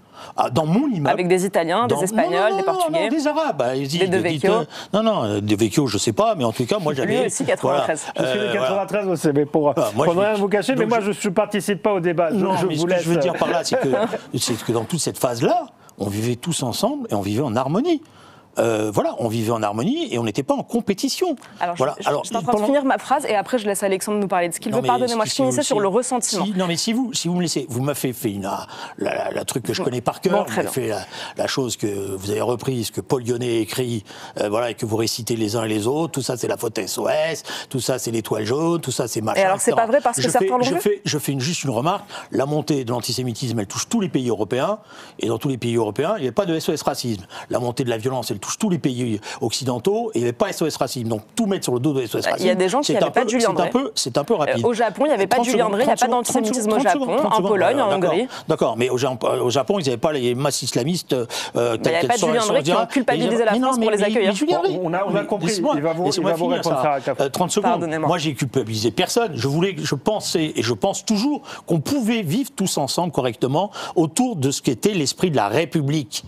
dans mon immeuble. Avec des Italiens, des Espagnols, des Portugais. Non, des Arabes. Des Devecchio. De Vecchio, je ne sais pas, mais en tout cas, moi j'avais... Lui aussi, 93. Je suis le 93 aussi, mais pour rien vous cacher, mais moi je ne participe pas au débat. Non, mais ce que je veux dire par là, c'est que dans toute cette phase-là, on vivait tous ensemble et on vivait en harmonie. On vivait en harmonie et on n'était pas en compétition. Alors, je suis en train de finir ma phrase et après je laisse Alexandre nous parler de ce qu'il veut. Pardonnez-moi, je finissais sur le ressentiment. Si vous me laissez, vous m'avez fait la truc que je connais par cœur, vous avez fait la chose que vous avez reprise, que Paul Lyonnais écrit, et que vous récitez les uns et les autres. Tout ça, c'est la faute SOS, tout ça, c'est l'étoile jaune, tout ça, c'est machin. Et alors, c'est pas vrai parce que certains l'ont vu. Je fais juste une remarque. La montée de l'antisémitisme, elle touche tous les pays européens, et dans tous les pays européens, il n'y a pas de SOS racisme. La montée de la violence, elle touche tous les pays occidentaux et il n'y avait pas SOS Racisme. Donc tout mettre sur le dos de SOS Racisme. Il y a des gens qui n'avaient pas de Julien Drey. C'est un peu rapide. Au Japon, il n'y avait pas de Julien Drey, il n'y a pas d'antisémitisme au Japon, en Pologne, en Hongrie. D'accord, mais au Japon, ils n'avaient pas les masses islamistes. Il n'y avait pas de Julien Drey qui ont culpabilisé la France pour les accueillir. On a compris, il va vous répondre ça. 30 secondes. Moi, j'ai culpabilisé personne. Je pensais et je pense toujours qu'on pouvait vivre tous ensemble correctement autour de ce qu'était l'esprit de la République.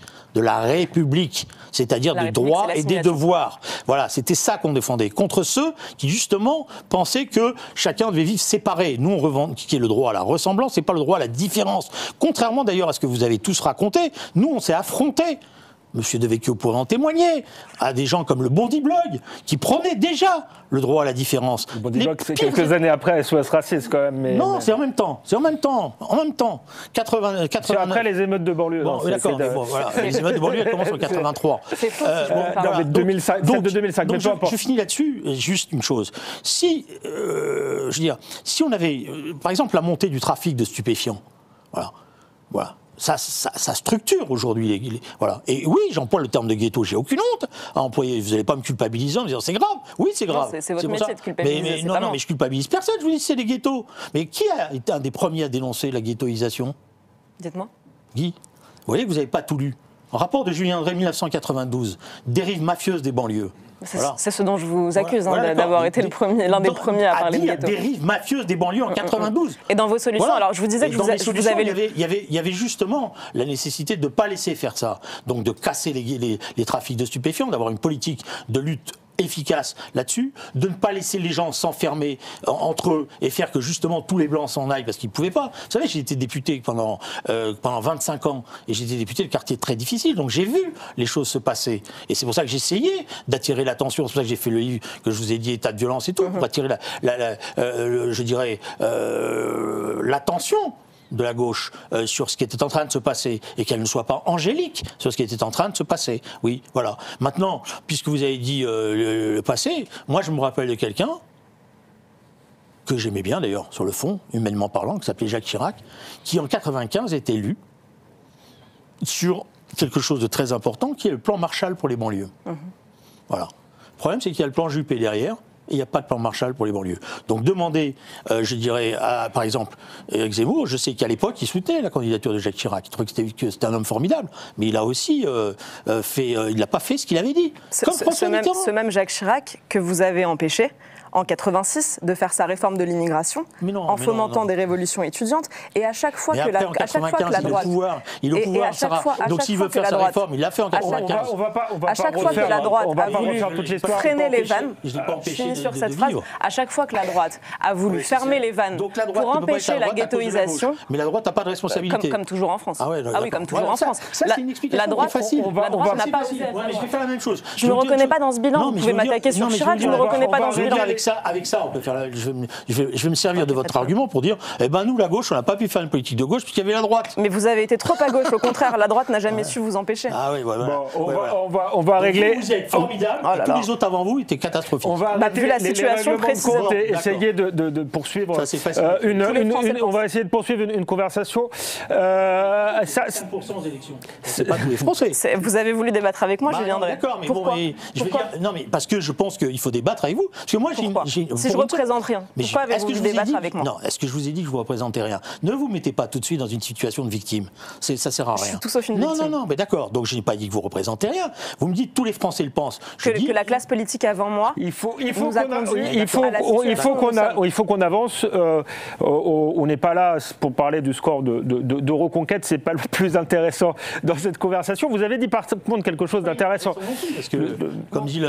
C'est-à-dire des droits et des devoirs. Voilà, c'était ça qu'on défendait. Contre ceux qui, justement, pensaient que chacun devait vivre séparé. Nous, on revendiquait le droit à la ressemblance, c'est pas le droit à la différence. Contrairement, d'ailleurs, à ce que vous avez tous raconté, nous, on s'est affrontés. Monsieur Devecchio pourrait en témoigner, à des gens comme le Bondi Blog, qui prenaient déjà le droit à la différence. Le Bondi Blog, c'est quelques années après SOS Racisme, quand même. Non, c'est en même temps. 80. C'est après les émeutes de banlieue. Bon, d'accord, les émeutes de banlieue, elles commencent en 83. C'est faux, de 2005. Je finis là-dessus, juste une chose. Si on avait, par exemple, la montée du trafic de stupéfiants, voilà. ça structure aujourd'hui. Voilà. Et oui, j'emploie le terme de ghetto, j'ai aucune honte à employer. Vous n'allez pas me culpabiliser en me disant c'est grave. Oui, c'est grave. C'est votre métier de culpabiliser. Mais non, mais je culpabilise personne, je vous dis c'est des ghettos. Mais qui a été un des premiers à dénoncer la ghettoisation? Dites-moi. Guy, vous voyez, vous n'avez pas tout lu. En rapport de Julien Drey 1992, dérive mafieuse des banlieues. C'est ce dont je vous accuse, d'avoir été l'un des premiers à parler de ghetto. Dérive mafieuse des banlieues en 92. Et dans vos solutions, alors je vous disais que vous avez lu. Il y avait justement la nécessité de ne pas laisser faire ça. Donc de casser les trafics de stupéfiants, d'avoir une politique de lutte efficace là-dessus, de ne pas laisser les gens s'enfermer entre eux et faire que justement tous les Blancs s'en aillent parce qu'ils ne pouvaient pas. Vous savez, j'ai été député pendant 25 ans et j'ai été député de quartier très difficile, donc j'ai vu les choses se passer. Et c'est pour ça que j'ai essayé d'attirer l'attention, c'est pour ça que j'ai fait le livre que je vous ai dit, État de violence et tout, pour attirer l'attention de la gauche sur ce qui était en train de se passer et qu'elle ne soit pas angélique sur ce qui était en train de se passer. Oui, voilà. Maintenant, puisque vous avez dit le passé, moi je me rappelle de quelqu'un que j'aimais bien d'ailleurs, sur le fond, humainement parlant, qui s'appelait Jacques Chirac, qui en 1995 est élu sur quelque chose de très important, qui est le plan Marshall pour les banlieues. Voilà. Le problème, c'est qu'il y a le plan Juppé derrière, et il n'y a pas de plan Marshall pour les banlieues. Donc demandez, je dirais, par exemple, Éric Zemmour, je sais qu'à l'époque, il soutenait la candidature de Jacques Chirac. Il trouvait que c'était un homme formidable. Mais il a aussi il n'a pas fait ce qu'il avait dit. Ce même Jacques Chirac que vous avez empêché, en 86, de faire sa réforme de l'immigration, en fomentant des révolutions étudiantes. Et à chaque fois que la droite... Il est au pouvoir, Sarah. Donc s'il veut faire sa réforme, il l'a fait en 95. À chaque fois que la droite a voulu freiner les vannes, je finis sur cette phrase, à chaque fois que la droite a voulu fermer les vannes pour empêcher la ghettoisation... Mais la droite n'a pas de responsabilité. Comme toujours en France. Ah oui, comme toujours en France. Ça, c'est une explication. La droite n'a pas... Je vais faire la même chose. Je ne me reconnais pas dans ce bilan. Vous pouvez m'attaquer sur Chirac, je ne me reconnais pas dans ce bilan. Avec ça, on peut faire. Je vais me servir de votre argument pour dire, nous, la gauche, on n'a pas pu faire une politique de gauche puisqu'il y avait la droite. Mais vous avez été trop à gauche. Au contraire, la droite n'a jamais su vous empêcher. Ah oui, voilà. Bon, on va régler. Vous êtes formidable. Tous les autres avant vous étaient catastrophiques. On va vu la situation précisément. Essayer de poursuivre. Ça, c'est facile. On va essayer de poursuivre une conversation. 5% aux élections. C'est pas tous les Français. Vous avez voulu débattre avec moi, je viendrai. D'accord, mais pourquoi non, mais parce que je pense qu'il faut débattre avec vous. Parce que moi, si je représente rien, pourquoi avez-vous voulu débattre avec moi? Non, est-ce que je vous ai dit que je ne vous représentais rien? Ne vous mettez pas tout de suite dans une situation de victime. Ça sert à rien. Je suis tout sauf une victime. Non, mais d'accord. Donc je n'ai pas dit que vous représentez rien. Vous me dites tous les Français le pensent. Que la classe politique avant moi il faut qu'on avance. On n'est pas là pour parler du score de Reconquête. C'est pas le plus intéressant dans cette conversation. Vous avez dit par contre quelque chose d'intéressant. Parce que, comme dit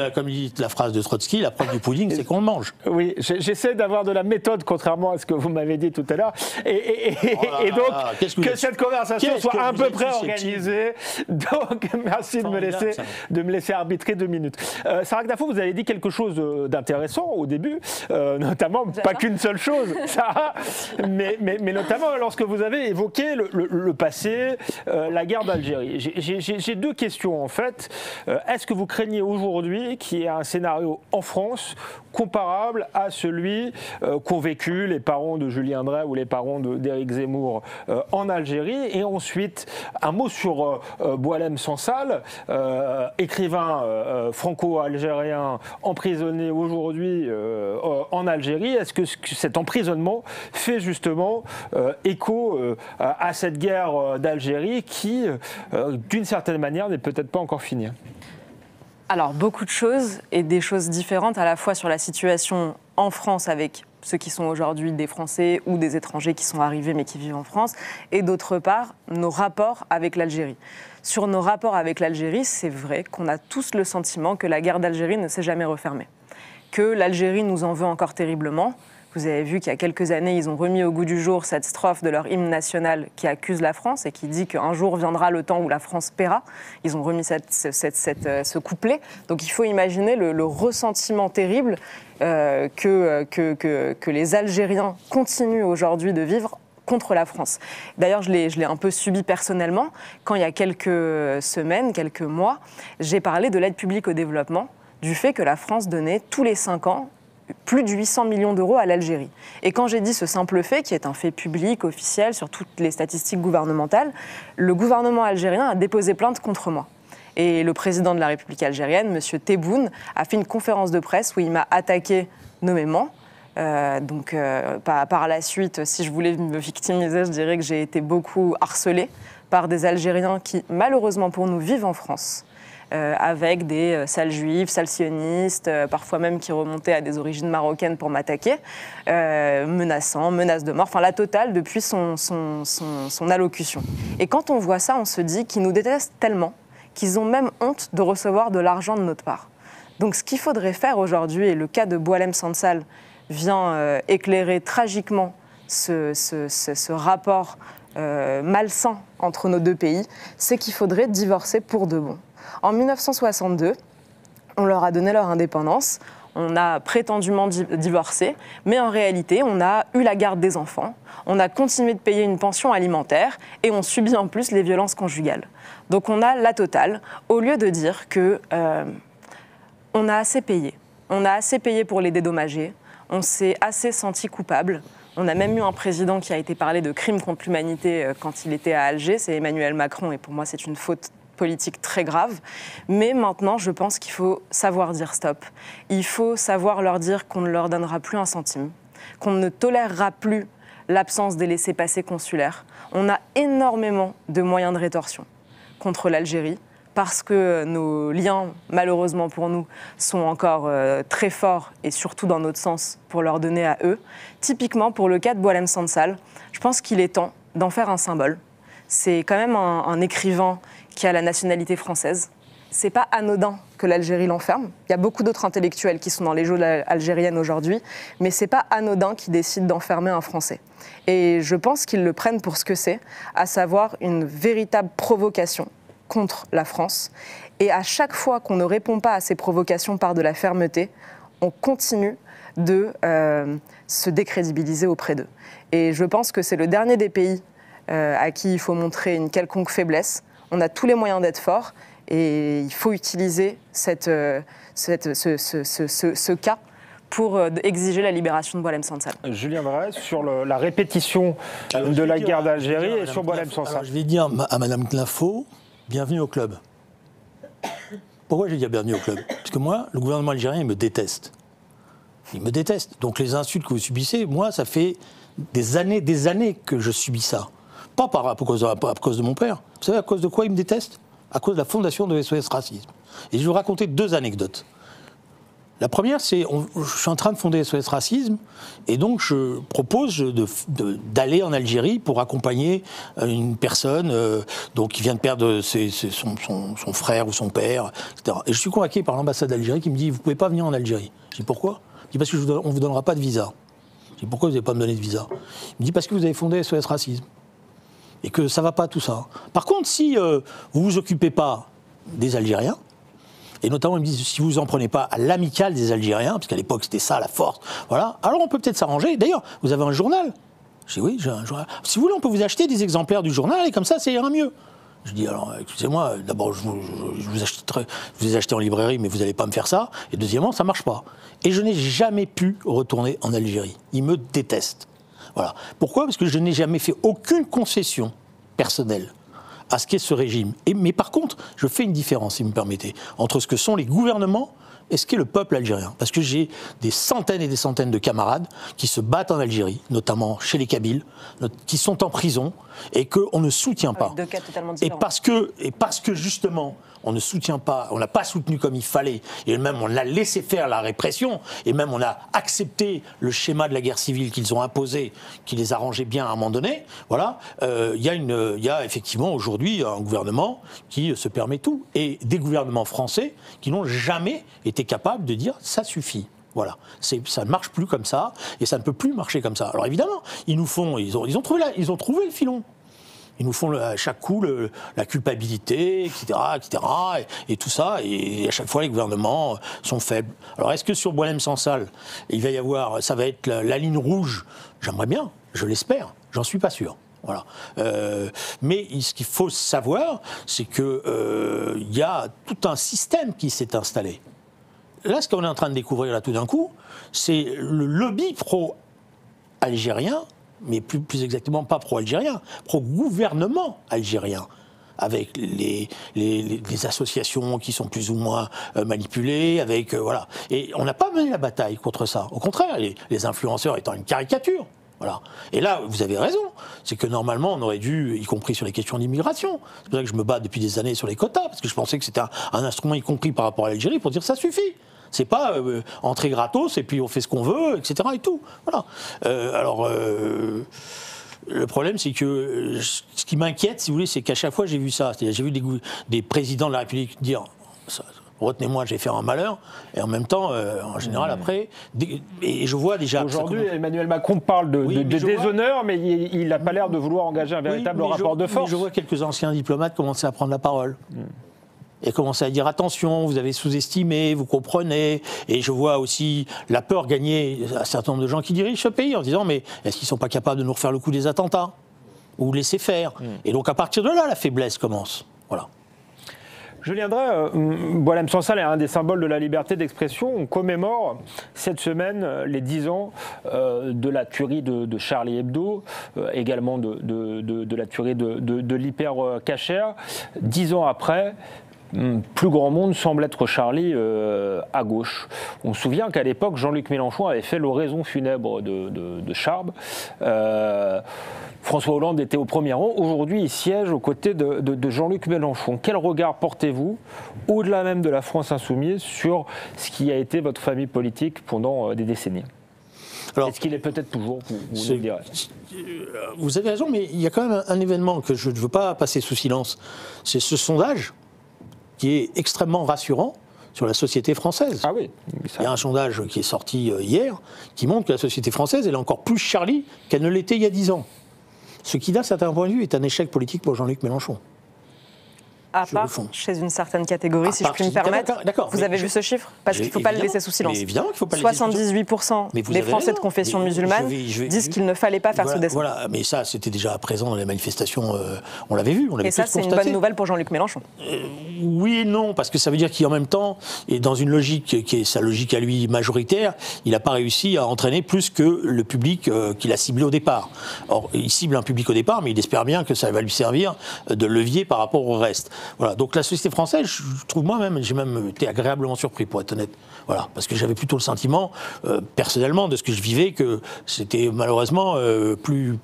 la phrase de Trotsky, la preuve du pudding, c'est qu'on le mange. Oui, j'essaie d'avoir de la méthode, contrairement à ce que vous m'avez dit tout à l'heure. Et donc, que cette conversation soit à peu près organisée. Donc, merci de me laisser arbitrer 2 minutes. Sarah Knafo, vous avez dit quelque chose d'intéressant au début, notamment, pas qu'une seule chose, Sarah, mais notamment lorsque vous avez évoqué le passé, la guerre d'Algérie. J'ai 2 questions, en fait. Est-ce que vous craignez aujourd'hui qu'il y ait un scénario en France comparable à celui qu'ont vécu les parents de Julien Drey ou les parents d'Éric Zemmour en Algérie? Et ensuite, un mot sur Boualem Sansal, écrivain franco-algérien emprisonné aujourd'hui en Algérie. Est-ce que cet emprisonnement fait justement écho à cette guerre d'Algérie qui, d'une certaine manière, n'est peut-être pas encore finie? Alors, beaucoup de choses et des choses différentes à la fois sur la situation en France avec ceux qui sont aujourd'hui des Français ou des étrangers qui sont arrivés mais qui vivent en France, et d'autre part, nos rapports avec l'Algérie. Sur nos rapports avec l'Algérie, c'est vrai qu'on a tous le sentiment que la guerre d'Algérie ne s'est jamais refermée, que l'Algérie nous en veut encore terriblement. Vous avez vu qu'il y a quelques années, ils ont remis au goût du jour cette strophe de leur hymne national qui accuse la France et qui dit qu'un jour viendra le temps où la France paiera. Ils ont remis ce couplet. Donc il faut imaginer le ressentiment terrible que les Algériens continuent aujourd'hui de vivre contre la France. D'ailleurs, je l'ai un peu subi personnellement quand il y a quelques semaines, quelques mois, j'ai parlé de l'aide publique au développement, du fait que la France donnait tous les 5 ans plus de 800 millions d'euros à l'Algérie. Et quand j'ai dit ce simple fait, qui est un fait public, officiel, sur toutes les statistiques gouvernementales, le gouvernement algérien a déposé plainte contre moi. Et le président de la République algérienne, M. Tebboune, a fait une conférence de presse où il m'a attaqué nommément. Par la suite, si je voulais me victimiser, je dirais que j'ai été beaucoup harcelée par des Algériens qui, malheureusement pour nous, vivent en France. Avec des sales juifs, sales sionistes, parfois même qui remontaient à des origines marocaines pour m'attaquer, menaces de mort, enfin la totale depuis son allocution. Et quand on voit ça, on se dit qu'ils nous détestent tellement qu'ils ont même honte de recevoir de l'argent de notre part. Donc ce qu'il faudrait faire aujourd'hui, et le cas de Boualem Sansal vient éclairer tragiquement ce rapport malsain entre nos deux pays, c'est qu'il faudrait divorcer pour de bon. En 1962, on leur a donné leur indépendance, on a prétendument divorcé, mais en réalité, on a eu la garde des enfants, on a continué de payer une pension alimentaire et on subit en plus les violences conjugales. Donc on a la totale, au lieu de dire que on a assez payé. On a assez payé pour les dédommager, on s'est assez senti coupable. On a même eu un président qui a été parlé de crimes contre l'humanité quand il était à Alger, c'est Emmanuel Macron, et pour moi c'est une faute politique très grave. Mais maintenant, je pense qu'il faut savoir dire stop. Il faut savoir leur dire qu'on ne leur donnera plus un centime, qu'on ne tolérera plus l'absence des laissez-passer consulaires. On a énormément de moyens de rétorsion contre l'Algérie, parce que nos liens, malheureusement pour nous, sont encore très forts, et surtout dans notre sens, pour leur donner à eux. Typiquement, pour le cas de Boualem Sansal, je pense qu'il est temps d'en faire un symbole. C'est quand même un écrivain qui a la nationalité française. C'est pas anodin que l'Algérie l'enferme. Il y a beaucoup d'autres intellectuels qui sont dans les geôles algériennes aujourd'hui, mais c'est pas anodin qu'ils décident d'enfermer un Français. Et je pense qu'ils le prennent pour ce que c'est, à savoir une véritable provocation contre la France. Et à chaque fois qu'on ne répond pas à ces provocations par de la fermeté, on continue de se décrédibiliser auprès d'eux. Et je pense que c'est le dernier des pays à qui il faut montrer une quelconque faiblesse. On a tous les moyens d'être forts et il faut utiliser ce cas pour exiger la libération de Boualem Sansal. Julien Drey, sur la répétition de la guerre d'Algérie et sur Boualem Sansal. Je vais dire à Madame Clinfo, bienvenue au club. Pourquoi j'ai dit bienvenue au club? Parce que moi, le gouvernement algérien, il me déteste. Il me déteste. Donc les insultes que vous subissez, moi, ça fait des années que je subis ça. Pas à cause de mon père. Vous savez à cause de quoi il me déteste? À cause de la fondation de SOS Racisme. Et je vais vous raconter 2 anecdotes. La première, c'est je suis en train de fonder SOS Racisme, et donc je propose d'aller en Algérie pour accompagner une personne qui vient de perdre son frère ou son père, etc. Et je suis convaincu par l'ambassade d'Algérie qui me dit « Vous ne pouvez pas venir en Algérie ». Je dis « Pourquoi ?» Il dit « Parce qu'on ne vous donnera pas de visa ». Je dis « Pourquoi vous n'allez pas me donner de visa ?» Il me dit « Parce que vous avez fondé SOS Racisme. » Et que ça ne va pas tout ça. Par contre, si vous ne vous occupez pas des Algériens, et notamment, ils me disent, si vous en prenez pas à l'amicale des Algériens, parce qu'à l'époque, c'était ça, la force, voilà, alors on peut peut-être s'arranger. D'ailleurs, vous avez un journal. Je dis, oui, j'ai un journal. Si vous voulez, on peut vous acheter des exemplaires du journal, et comme ça ira mieux. Je dis, alors, excusez-moi, d'abord, je vous ai acheté en librairie, mais vous n'allez pas me faire ça. Et deuxièmement, ça ne marche pas. Et je n'ai jamais pu retourner en Algérie. Ils me détestent. Voilà. Pourquoi ? Parce que je n'ai jamais fait aucune concession personnelle à ce qu'est ce régime. Mais par contre, je fais une différence, si vous me permettez, entre ce que sont les gouvernements et ce qu'est le peuple algérien. Parce que j'ai des centaines et des centaines de camarades qui se battent en Algérie, notamment chez les Kabyles, qui sont en prison et qu'on ne soutient pas. Deux cas totalement différents. Et parce que justement, on ne soutient pas, on n'a pas soutenu comme il fallait, et même on a laissé faire la répression, et même on a accepté le schéma de la guerre civile qu'ils ont imposé, qui les arrangeait bien à un moment donné, voilà, il y a effectivement aujourd'hui un gouvernement qui se permet tout, et des gouvernements français qui n'ont jamais été capables de dire « ça suffit ». Voilà, ça ne marche plus comme ça, et ça ne peut plus marcher comme ça. Alors évidemment, ils ont trouvé le filon. Ils nous font à chaque coup la culpabilité, etc., et tout ça, et à chaque fois les gouvernements sont faibles. Alors est-ce que sur Boualem Sansal, ça va être la ligne rouge? J'aimerais bien, je l'espère, j'en suis pas sûr. Voilà. Mais ce qu'il faut savoir, c'est qu'il y a tout un système qui s'est installé. là, ce qu'on est en train de découvrir là tout d'un coup, c'est le lobby pro-algérien, mais plus exactement pas pro-algérien, pro-gouvernement algérien, avec les associations qui sont plus ou moins manipulées, avec voilà. Et on n'a pas mené la bataille contre ça. Au contraire, les influenceurs étant une caricature. Voilà. Et là, vous avez raison, c'est que normalement, on aurait dû, y compris sur les questions d'immigration, c'est pour ça que je me bats depuis des années sur les quotas, parce que je pensais que c'était un instrument, y compris par rapport à l'Algérie, pour dire ça suffit. C'est pas entrer gratos et puis on fait ce qu'on veut, etc. et tout. Voilà. Le problème, c'est que ce qui m'inquiète, si vous voulez, c'est qu'à chaque fois j'ai vu ça. C'est-à-dire, j'ai vu des présidents de la République dire retenez-moi, je vais faire un malheur, et en même temps, en général, après, et je vois déjà... Aujourd'hui, Emmanuel Macron parle de déshonneur, mais il n'a pas l'air de vouloir engager un véritable rapport de force. Je vois quelques anciens diplomates commencer à prendre la parole. Et commencer à dire attention, vous avez sous-estimé, vous comprenez. Et je vois aussi la peur gagner un certain nombre de gens qui dirigent ce pays en disant mais est-ce qu'ils ne sont pas capables de nous refaire le coup des attentats ou laisser faire. Et donc à partir de là, la faiblesse commence. Voilà. Julien Drey, Boualem Sansal est un des symboles de la liberté d'expression. On commémore cette semaine les 10 ans de la tuerie de Charlie Hebdo, également de la tuerie de l'Hyper Cacher. 10 ans après, plus grand monde semble être Charlie à gauche. On se souvient qu'à l'époque, Jean-Luc Mélenchon avait fait l'oraison funèbre de Charb. François Hollande était au premier rang. Aujourd'hui, il siège aux côtés de Jean-Luc Mélenchon. Quel regard portez-vous, au-delà même de la France insoumise, sur ce qui a été votre famille politique pendant des décennies ? Alors, est-ce qu'il est peut-être toujours, vous le direz ? Vous avez raison, mais il y a quand même un événement que je ne veux pas passer sous silence. C'est ce sondage qui est extrêmement rassurant sur la société française. Ah oui. Il y a un sondage qui est sorti hier qui montre que la société française elle est encore plus Charlie qu'elle ne l'était il y a 10 ans. Ce qui, d'un certain point de vue, est un échec politique pour Jean-Luc Mélenchon. À part chez une certaine catégorie, si je puis me permettre. Vous avez vu ce chiffre ? Parce qu'il ne faut pas le laisser sous silence. 78% des Français de confession musulmane disent qu'il ne fallait pas faire ce dessin. Voilà, mais ça, c'était déjà présent dans les manifestations, on l'avait vu, on l'avait tous constaté. Et ça, c'est une bonne nouvelle pour Jean-Luc Mélenchon. Oui et non, parce que ça veut dire qu'en même temps, et dans une logique qui est sa logique à lui majoritaire, il n'a pas réussi à entraîner plus que le public qu'il a ciblé au départ. Or, il cible un public au départ, mais il espère bien que ça va lui servir de levier par rapport au reste. Voilà, donc la société française, je trouve moi-même, j'ai même été agréablement surpris, pour être honnête. Voilà, parce que j'avais plutôt le sentiment, personnellement, de ce que je vivais, que c'était malheureusement plus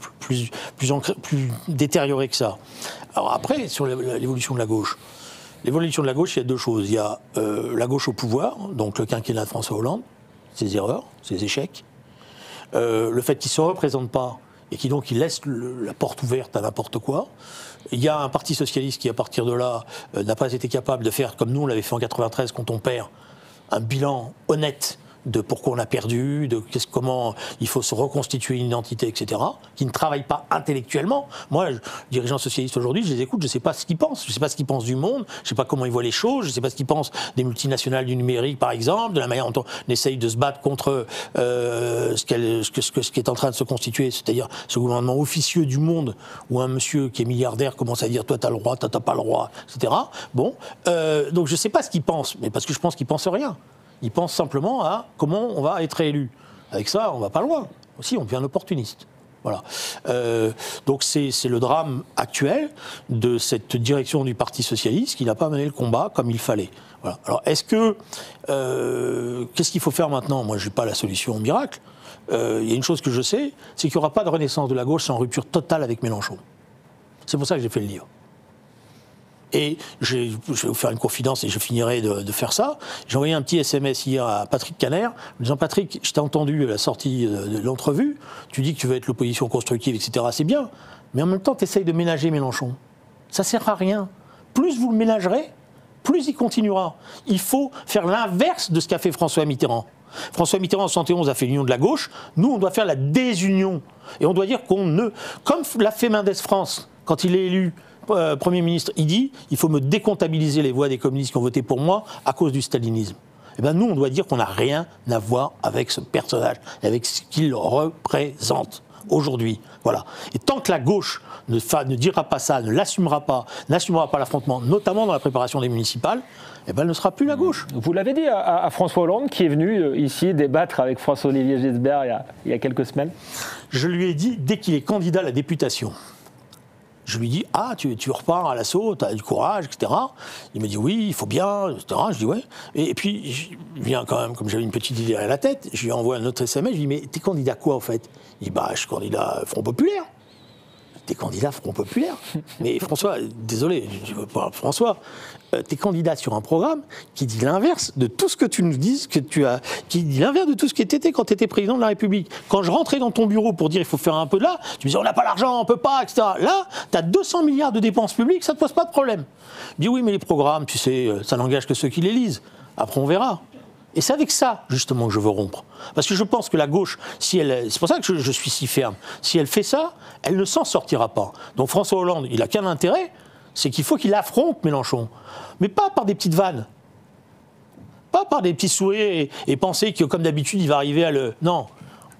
détérioré que ça. Alors après, sur l'évolution de la gauche, il y a deux choses. Il y a la gauche au pouvoir, donc le quinquennat de François Hollande, ses erreurs, ses échecs, le fait qu'il ne se représente pas et qu'il laisse la porte ouverte à n'importe quoi. Il y a un parti socialiste qui, à partir de là, n'a pas été capable de faire, comme nous on l'avait fait en 93 quand on perd, un bilan honnête de pourquoi on a perdu, de comment il faut se reconstituer une identité, etc., qui ne travaillent pas intellectuellement. Moi, dirigeant socialiste aujourd'hui, je les écoute, je ne sais pas ce qu'ils pensent. Je ne sais pas ce qu'ils pensent du monde, je ne sais pas comment ils voient les choses, je ne sais pas ce qu'ils pensent des multinationales du numérique, par exemple, de la manière dont on essaye de se battre contre ce qui est en train de se constituer, c'est-à-dire ce gouvernement officieux du monde, où un monsieur qui est milliardaire commence à dire « toi, tu as le droit, toi, tu n'as pas le droit », etc. Bon, donc je ne sais pas ce qu'ils pensent, mais parce que je pense qu'ils ne pensent rien. Ils pensent simplement à comment on va être élu. Avec ça, on ne va pas loin. Aussi, on devient opportuniste. Voilà. Donc c'est le drame actuel de cette direction du Parti socialiste qui n'a pas mené le combat comme il fallait. Voilà. Alors est-ce que qu'est-ce qu'il faut faire maintenant ? Moi, je n'ai pas la solution miracle. Il y a une chose que je sais, c'est qu'il n'y aura pas de renaissance de la gauche sans rupture totale avec Mélenchon. C'est pour ça que j'ai fait le livre. Et je vais vous faire une confidence et je finirai de faire ça. J'ai envoyé un petit SMS hier à Patrick Caner, en disant « Patrick, je t'ai entendu à la sortie de l'entrevue, tu dis que tu veux être l'opposition constructive, etc. C'est bien, mais en même temps, tu essayes de ménager Mélenchon. Ça ne sert à rien. Plus vous le ménagerez, plus il continuera. Il faut faire l'inverse de ce qu'a fait François Mitterrand. François Mitterrand en 1971 a fait l'union de la gauche. Nous, on doit faire la désunion. Et on doit dire qu'on ne... Comme l'a fait Mendès France, quand il est élu Premier ministre, il dit « il faut me décomptabiliser les voix des communistes qui ont voté pour moi à cause du stalinisme ». Eh bien, nous, on doit dire qu'on n'a rien à voir avec ce personnage, avec ce qu'il représente. aujourd'hui. Voilà. Et tant que la gauche ne dira pas ça, n'assumera pas l'affrontement, notamment dans la préparation des municipales, eh ben, elle ne sera plus la gauche. Vous l'avez dit à François Hollande, qui est venu ici débattre avec François-Olivier Gisbert il y a quelques semaines. Je lui ai dit, dès qu'il est candidat à la députation, je lui dis, tu repars à l'assaut, tu as du courage, etc. Il me dit, oui, il faut bien, etc. Je dis, ouais. Et puis, je viens quand même, comme j'avais une petite idée à la tête, je lui envoie un autre SMS, je lui dis, mais t'es candidat quoi, en fait? Il dit, je suis candidat Front Populaire. T'es candidat Front Populaire. Mais François, désolé, je veux pas François, t'es candidat sur un programme qui dit l'inverse de tout ce que tu nous dis, qui dit l'inverse de tout ce que t'étais quand t'étais président de la République. Quand je rentrais dans ton bureau pour dire il faut faire un peu de là, tu me disais on n'a pas l'argent, on peut pas, etc. Là, t'as 200 milliards de dépenses publiques, ça te pose pas de problème. Je dis oui, mais les programmes, tu sais, ça n'engage que ceux qui les lisent. Après, on verra. Et c'est avec ça, justement, que je veux rompre. Parce que je pense que la gauche, c'est pour ça que je suis si ferme, si elle fait ça, elle ne s'en sortira pas. Donc François Hollande, il n'a qu'un intérêt, c'est qu'il faut qu'il affronte Mélenchon. Mais pas par des petites vannes. Pas par des petits souhaits et penser que, comme d'habitude, il va arriver à le... Non,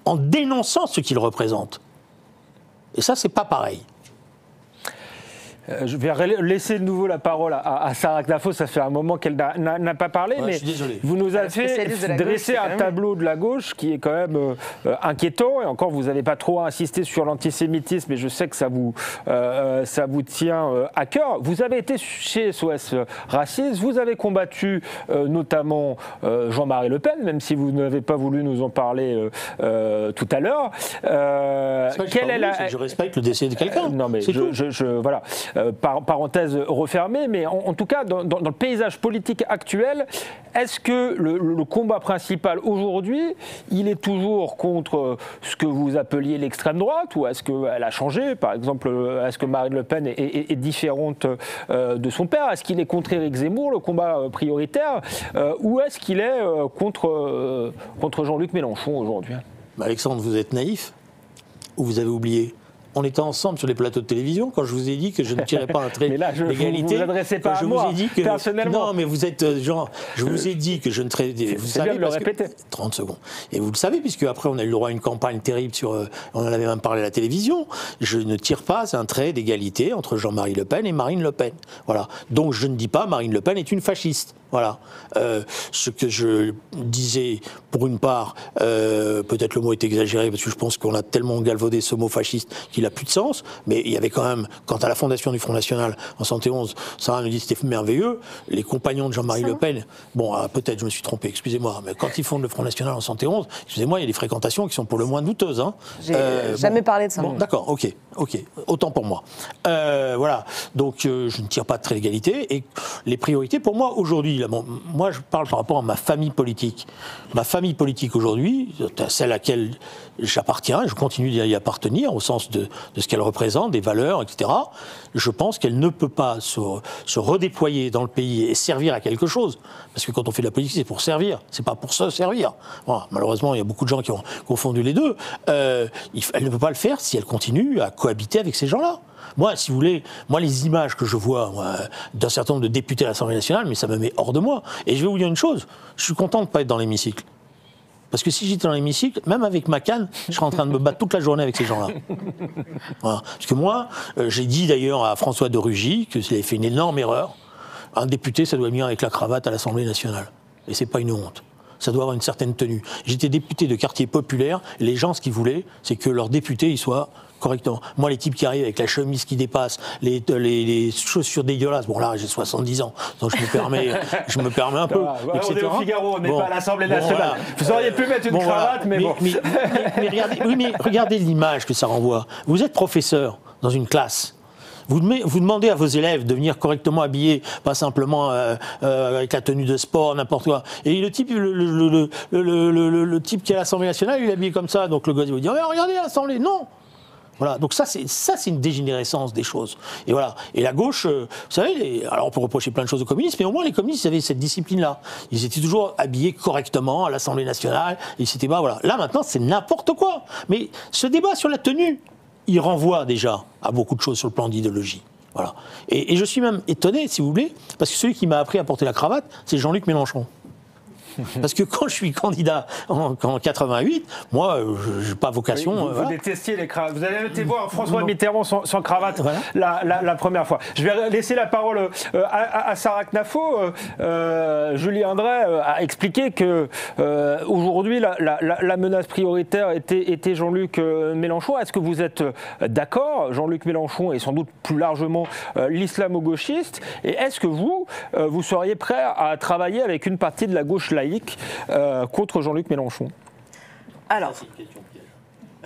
en dénonçant ce qu'il représente. Et ça, c'est pas pareil. Je vais laisser de nouveau la parole à Sarah Knafo. Ça fait un moment qu'elle n'a pas parlé, mais vous nous avez fait dresser un tableau de la gauche qui est quand même inquiétant. Et encore, vous n'avez pas trop insisté sur l'antisémitisme, et je sais que ça vous tient à cœur. Vous avez été chez SOS Racisme, vous avez combattu notamment Jean-Marie Le Pen, même si vous n'avez pas voulu nous en parler tout à l'heure. Je respecte le décès de quelqu'un. Non, mais voilà. Parenthèse refermée, mais en tout cas, dans le paysage politique actuel, est-ce que le combat principal aujourd'hui, il est toujours contre ce que vous appeliez l'extrême droite, ou est-ce qu'elle a changé? Par exemple, est-ce que Marine Le Pen est différente de son père? Est-ce qu'il est contre Éric Zemmour, le combat prioritaire, ou est-ce qu'il est contre Jean-Luc Mélenchon aujourd'hui? Alexandre, vous êtes naïf, ou vous avez oublié? On était ensemble sur les plateaux de télévision quand je vous ai dit que je ne tirais pas un trait d'égalité. Vous ne vous adressez pas à moi, personnellement. Non, mais vous êtes genre... Je vous ai dit que je ne traitais... Vous savez, bien de le répéter. 30 secondes. Et vous le savez, puisque après on a eu le droit à une campagne terrible sur... On en avait même parlé à la télévision. Je ne tire pas un trait d'égalité entre Jean-Marie Le Pen et Marine Le Pen. Voilà. Donc je ne dis pas Marine Le Pen est une fasciste. Voilà. Ce que je disais, pour une part, peut-être le mot est exagéré, parce que je pense qu'on a tellement galvaudé ce mot fasciste qu'il n'a plus de sens, mais il y avait quand même, quant à la fondation du Front National en 71, Sarah me dit que c'était merveilleux, les compagnons de Jean-Marie Le Pen, bon, peut-être je me suis trompé, excusez-moi, mais quand ils fondent le Front National en 71, excusez-moi, il y a des fréquentations qui sont pour le moins douteuses. Hein. J'ai jamais parlé de ça. Bon, d'accord, ok, autant pour moi. Voilà, donc je ne tire pas de trait d'égalité, et les priorités pour moi aujourd'hui, moi, je parle par rapport à ma famille politique. Ma famille politique aujourd'hui, celle à laquelle j'appartiens, je continue d'y appartenir au sens de ce qu'elle représente, des valeurs, etc. Je pense qu'elle ne peut pas se redéployer dans le pays et servir à quelque chose. Parce que quand on fait de la politique, c'est pour servir, c'est pas pour se servir. Voilà, malheureusement, il y a beaucoup de gens qui ont confondu les deux. Elle ne peut pas le faire si elle continue à cohabiter avec ces gens-là. Moi, si vous voulez, les images que je vois d'un certain nombre de députés à l'Assemblée nationale, mais ça me met hors de moi. Et je vais vous dire une chose, je suis content de ne pas être dans l'hémicycle. Parce que si j'étais dans l'hémicycle, même avec ma canne, je serais en train de me battre toute la journée avec ces gens-là. Voilà. Parce que moi, j'ai dit d'ailleurs à François de Rugy qu'il avait fait une énorme erreur. Un député, ça doit venir avec la cravate à l'Assemblée nationale. Et c'est pas une honte. Ça doit avoir une certaine tenue. J'étais député de quartier populaire, et les gens, ce qu'ils voulaient, c'est que leurs députés, ils soient correctement. Moi, les types qui arrivent avec la chemise qui dépasse, les chaussures dégueulasses, bon là, j'ai 70 ans, donc je me permets un peu, etc. On est au Figaro, on n'est pas à l'Assemblée nationale. Voilà. Vous auriez pu mettre une cravate, mais bon. Mais regardez l'image que ça renvoie. Vous êtes professeur dans une classe. Vous demandez à vos élèves de venir correctement habillés, pas simplement avec la tenue de sport, n'importe quoi. Et le type, le type qui est à l'Assemblée nationale, il est habillé comme ça. Donc le gars, il va dire, regardez l'Assemblée. Non. Voilà, donc ça c'est une dégénérescence des choses. Et voilà. Et la gauche, vous savez, alors on peut reprocher plein de choses aux communistes, mais au moins les communistes avaient cette discipline-là. Ils étaient toujours habillés correctement à l'Assemblée nationale. Et c'était voilà. Là maintenant, c'est n'importe quoi. Mais ce débat sur la tenue, il renvoie déjà à beaucoup de choses sur le plan d'idéologie. Voilà. Et je suis même étonné, si vous voulez, parce que celui qui m'a appris à porter la cravate, c'est Jean-Luc Mélenchon. Parce que quand je suis candidat en 88, moi, je n'ai pas vocation... Oui, vous détestiez les cravates. Vous avez été voir François Mitterrand sans cravate la première fois. Je vais laisser la parole à Sarah Knafo. Julien Dray a expliqué que aujourd'hui, la menace prioritaire était Jean-Luc Mélenchon. Est-ce que vous êtes d'accord? Jean-Luc Mélenchon est sans doute plus largement l'islamo-gauchiste. Et est-ce que vous seriez prêt à travailler avec une partie de la gauche laïque contre Jean-Luc Mélenchon? Alors,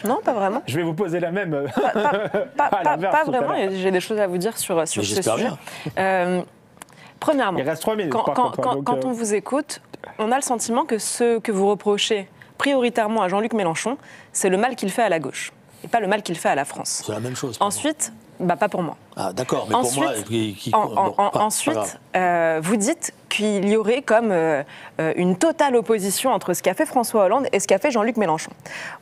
non, pas vraiment. Je vais vous poser la même. Pas vraiment, j'ai des choses à vous dire sur ce sujet. Premièrement, il reste 3 minutes, quand on vous écoute, on a le sentiment que ce que vous reprochez prioritairement à Jean-Luc Mélenchon, c'est le mal qu'il fait à la gauche, et pas le mal qu'il fait à la France. C'est la même chose. Ensuite, pas pour moi. Ah d'accord, mais ensuite, pour moi... ensuite, vous dites qu'il y aurait comme une totale opposition entre ce qu'a fait François Hollande et ce qu'a fait Jean-Luc Mélenchon.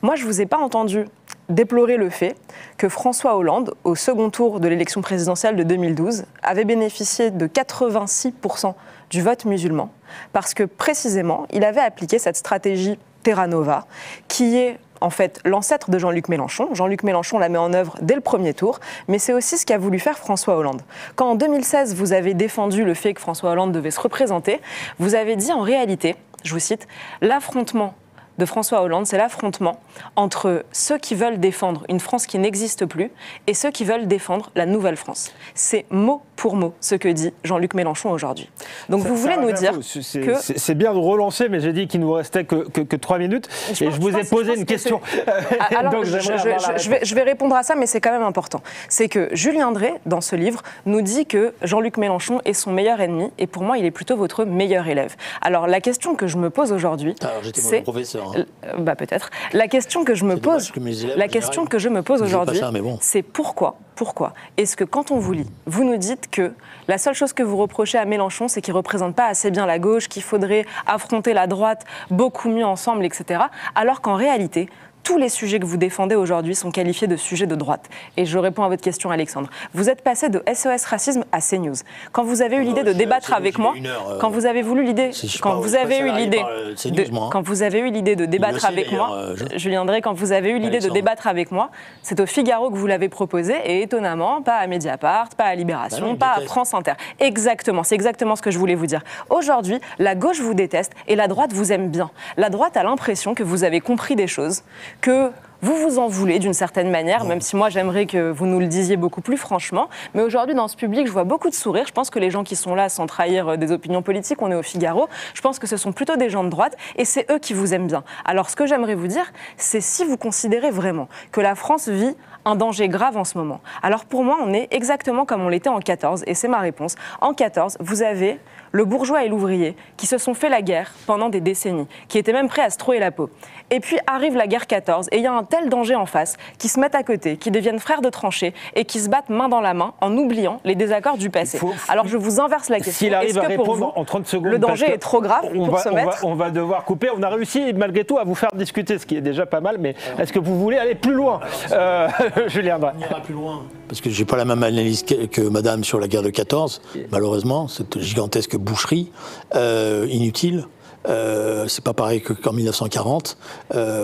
Moi, je ne vous ai pas entendu déplorer le fait que François Hollande, au second tour de l'élection présidentielle de 2012, avait bénéficié de 86% du vote musulman, parce que précisément, il avait appliqué cette stratégie Terra Nova, qui est en fait l'ancêtre de Jean-Luc Mélenchon. Jean-Luc Mélenchon la met en œuvre dès le premier tour, mais c'est aussi ce qu'a voulu faire François Hollande. Quand en 2016, vous avez défendu le fait que François Hollande devait se représenter, vous avez dit en réalité, je vous cite, l'affrontement de François Hollande, c'est l'affrontement entre ceux qui veulent défendre une France qui n'existe plus et ceux qui veulent défendre la nouvelle France. C'est mot pour mot ce que dit Jean-Luc Mélenchon aujourd'hui. Donc vous voulez nous dire que... C'est bien de relancer, mais j'ai dit qu'il nous restait que 3 minutes et je vous ai posé une question. Alors, donc, je vais répondre à ça, mais c'est quand même important. C'est que Julien Dray, dans ce livre, nous dit que Jean-Luc Mélenchon est son meilleur ennemi et pour moi, il est plutôt votre meilleur élève. Alors la question que je me pose aujourd'hui, c'est... peut-être. La question que je me pose, aujourd'hui, c'est pourquoi est-ce que quand on vous lit, vous nous dites que la seule chose que vous reprochez à Mélenchon, c'est qu'il ne représente pas assez bien la gauche, qu'il faudrait affronter la droite beaucoup mieux ensemble, etc. Alors qu'en réalité, tous les sujets que vous défendez aujourd'hui sont qualifiés de sujets de droite. Et je réponds à votre question, Alexandre. Vous êtes passé de SOS Racisme à CNews. Quand vous avez eu l'idée de débattre avec moi, quand vous avez eu l'idée de débattre avec moi, Julien Dray, quand vous avez eu l'idée de débattre avec moi, c'est au Figaro que vous l'avez proposé, et étonnamment, pas à Mediapart, pas à Libération, pas à France Inter. Exactement, c'est exactement ce que je voulais vous dire. Aujourd'hui, la gauche vous déteste et la droite vous aime bien. La droite a l'impression que vous avez compris des choses, que vous vous en voulez d'une certaine manière, même si moi j'aimerais que vous nous le disiez beaucoup plus franchement. Mais aujourd'hui dans ce public, je vois beaucoup de sourires. Je pense que les gens qui sont là, sans trahir des opinions politiques, on est au Figaro, je pense que ce sont plutôt des gens de droite et c'est eux qui vous aiment bien. Alors ce que j'aimerais vous dire, c'est si vous considérez vraiment que la France vit un danger grave en ce moment. Alors pour moi, on est exactement comme on l'était en 14 et c'est ma réponse. En 14, vous avez le bourgeois et l'ouvrier qui se sont fait la guerre pendant des décennies, qui étaient même prêts à se trouer la peau. Et puis arrive la guerre 14 et il y a un tel danger en face qu'ils se mettent à côté, qui deviennent frères de tranchées et qui se battent main dans la main en oubliant les désaccords du passé. Alors je vous inverse la question. S'il arrive à répondre en 30 secondes, le danger est trop grave pour se mettre... On va devoir couper. On a réussi malgré tout à vous faire discuter, ce qui est déjà pas mal, mais est-ce que vous voulez aller plus loin, Julien Dray? On ira plus loin. Parce que j'ai pas la même analyse que madame sur la guerre de 14, malheureusement, cette gigantesque boucherie inutile. C'est pas pareil qu'en 1940,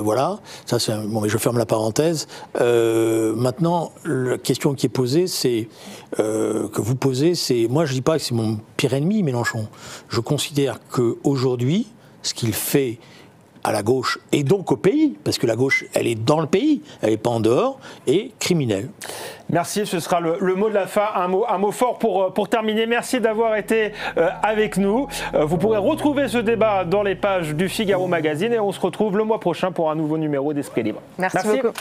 voilà. Ça, bon, mais je ferme la parenthèse. Maintenant, la question qui est posée, c'est que vous posez, c'est moi je dis pas que c'est mon pire ennemi, Mélenchon. Je considère que aujourd'hui, ce qu'il fait à la gauche et donc au pays, parce que la gauche, elle est dans le pays, elle n'est pas en dehors, est criminelle. Merci, ce sera le mot de la fin, un mot fort pour terminer. Merci d'avoir été avec nous. Vous pourrez retrouver ce débat dans les pages du Figaro Magazine et on se retrouve le mois prochain pour un nouveau numéro d'Esprit Libre. Merci beaucoup.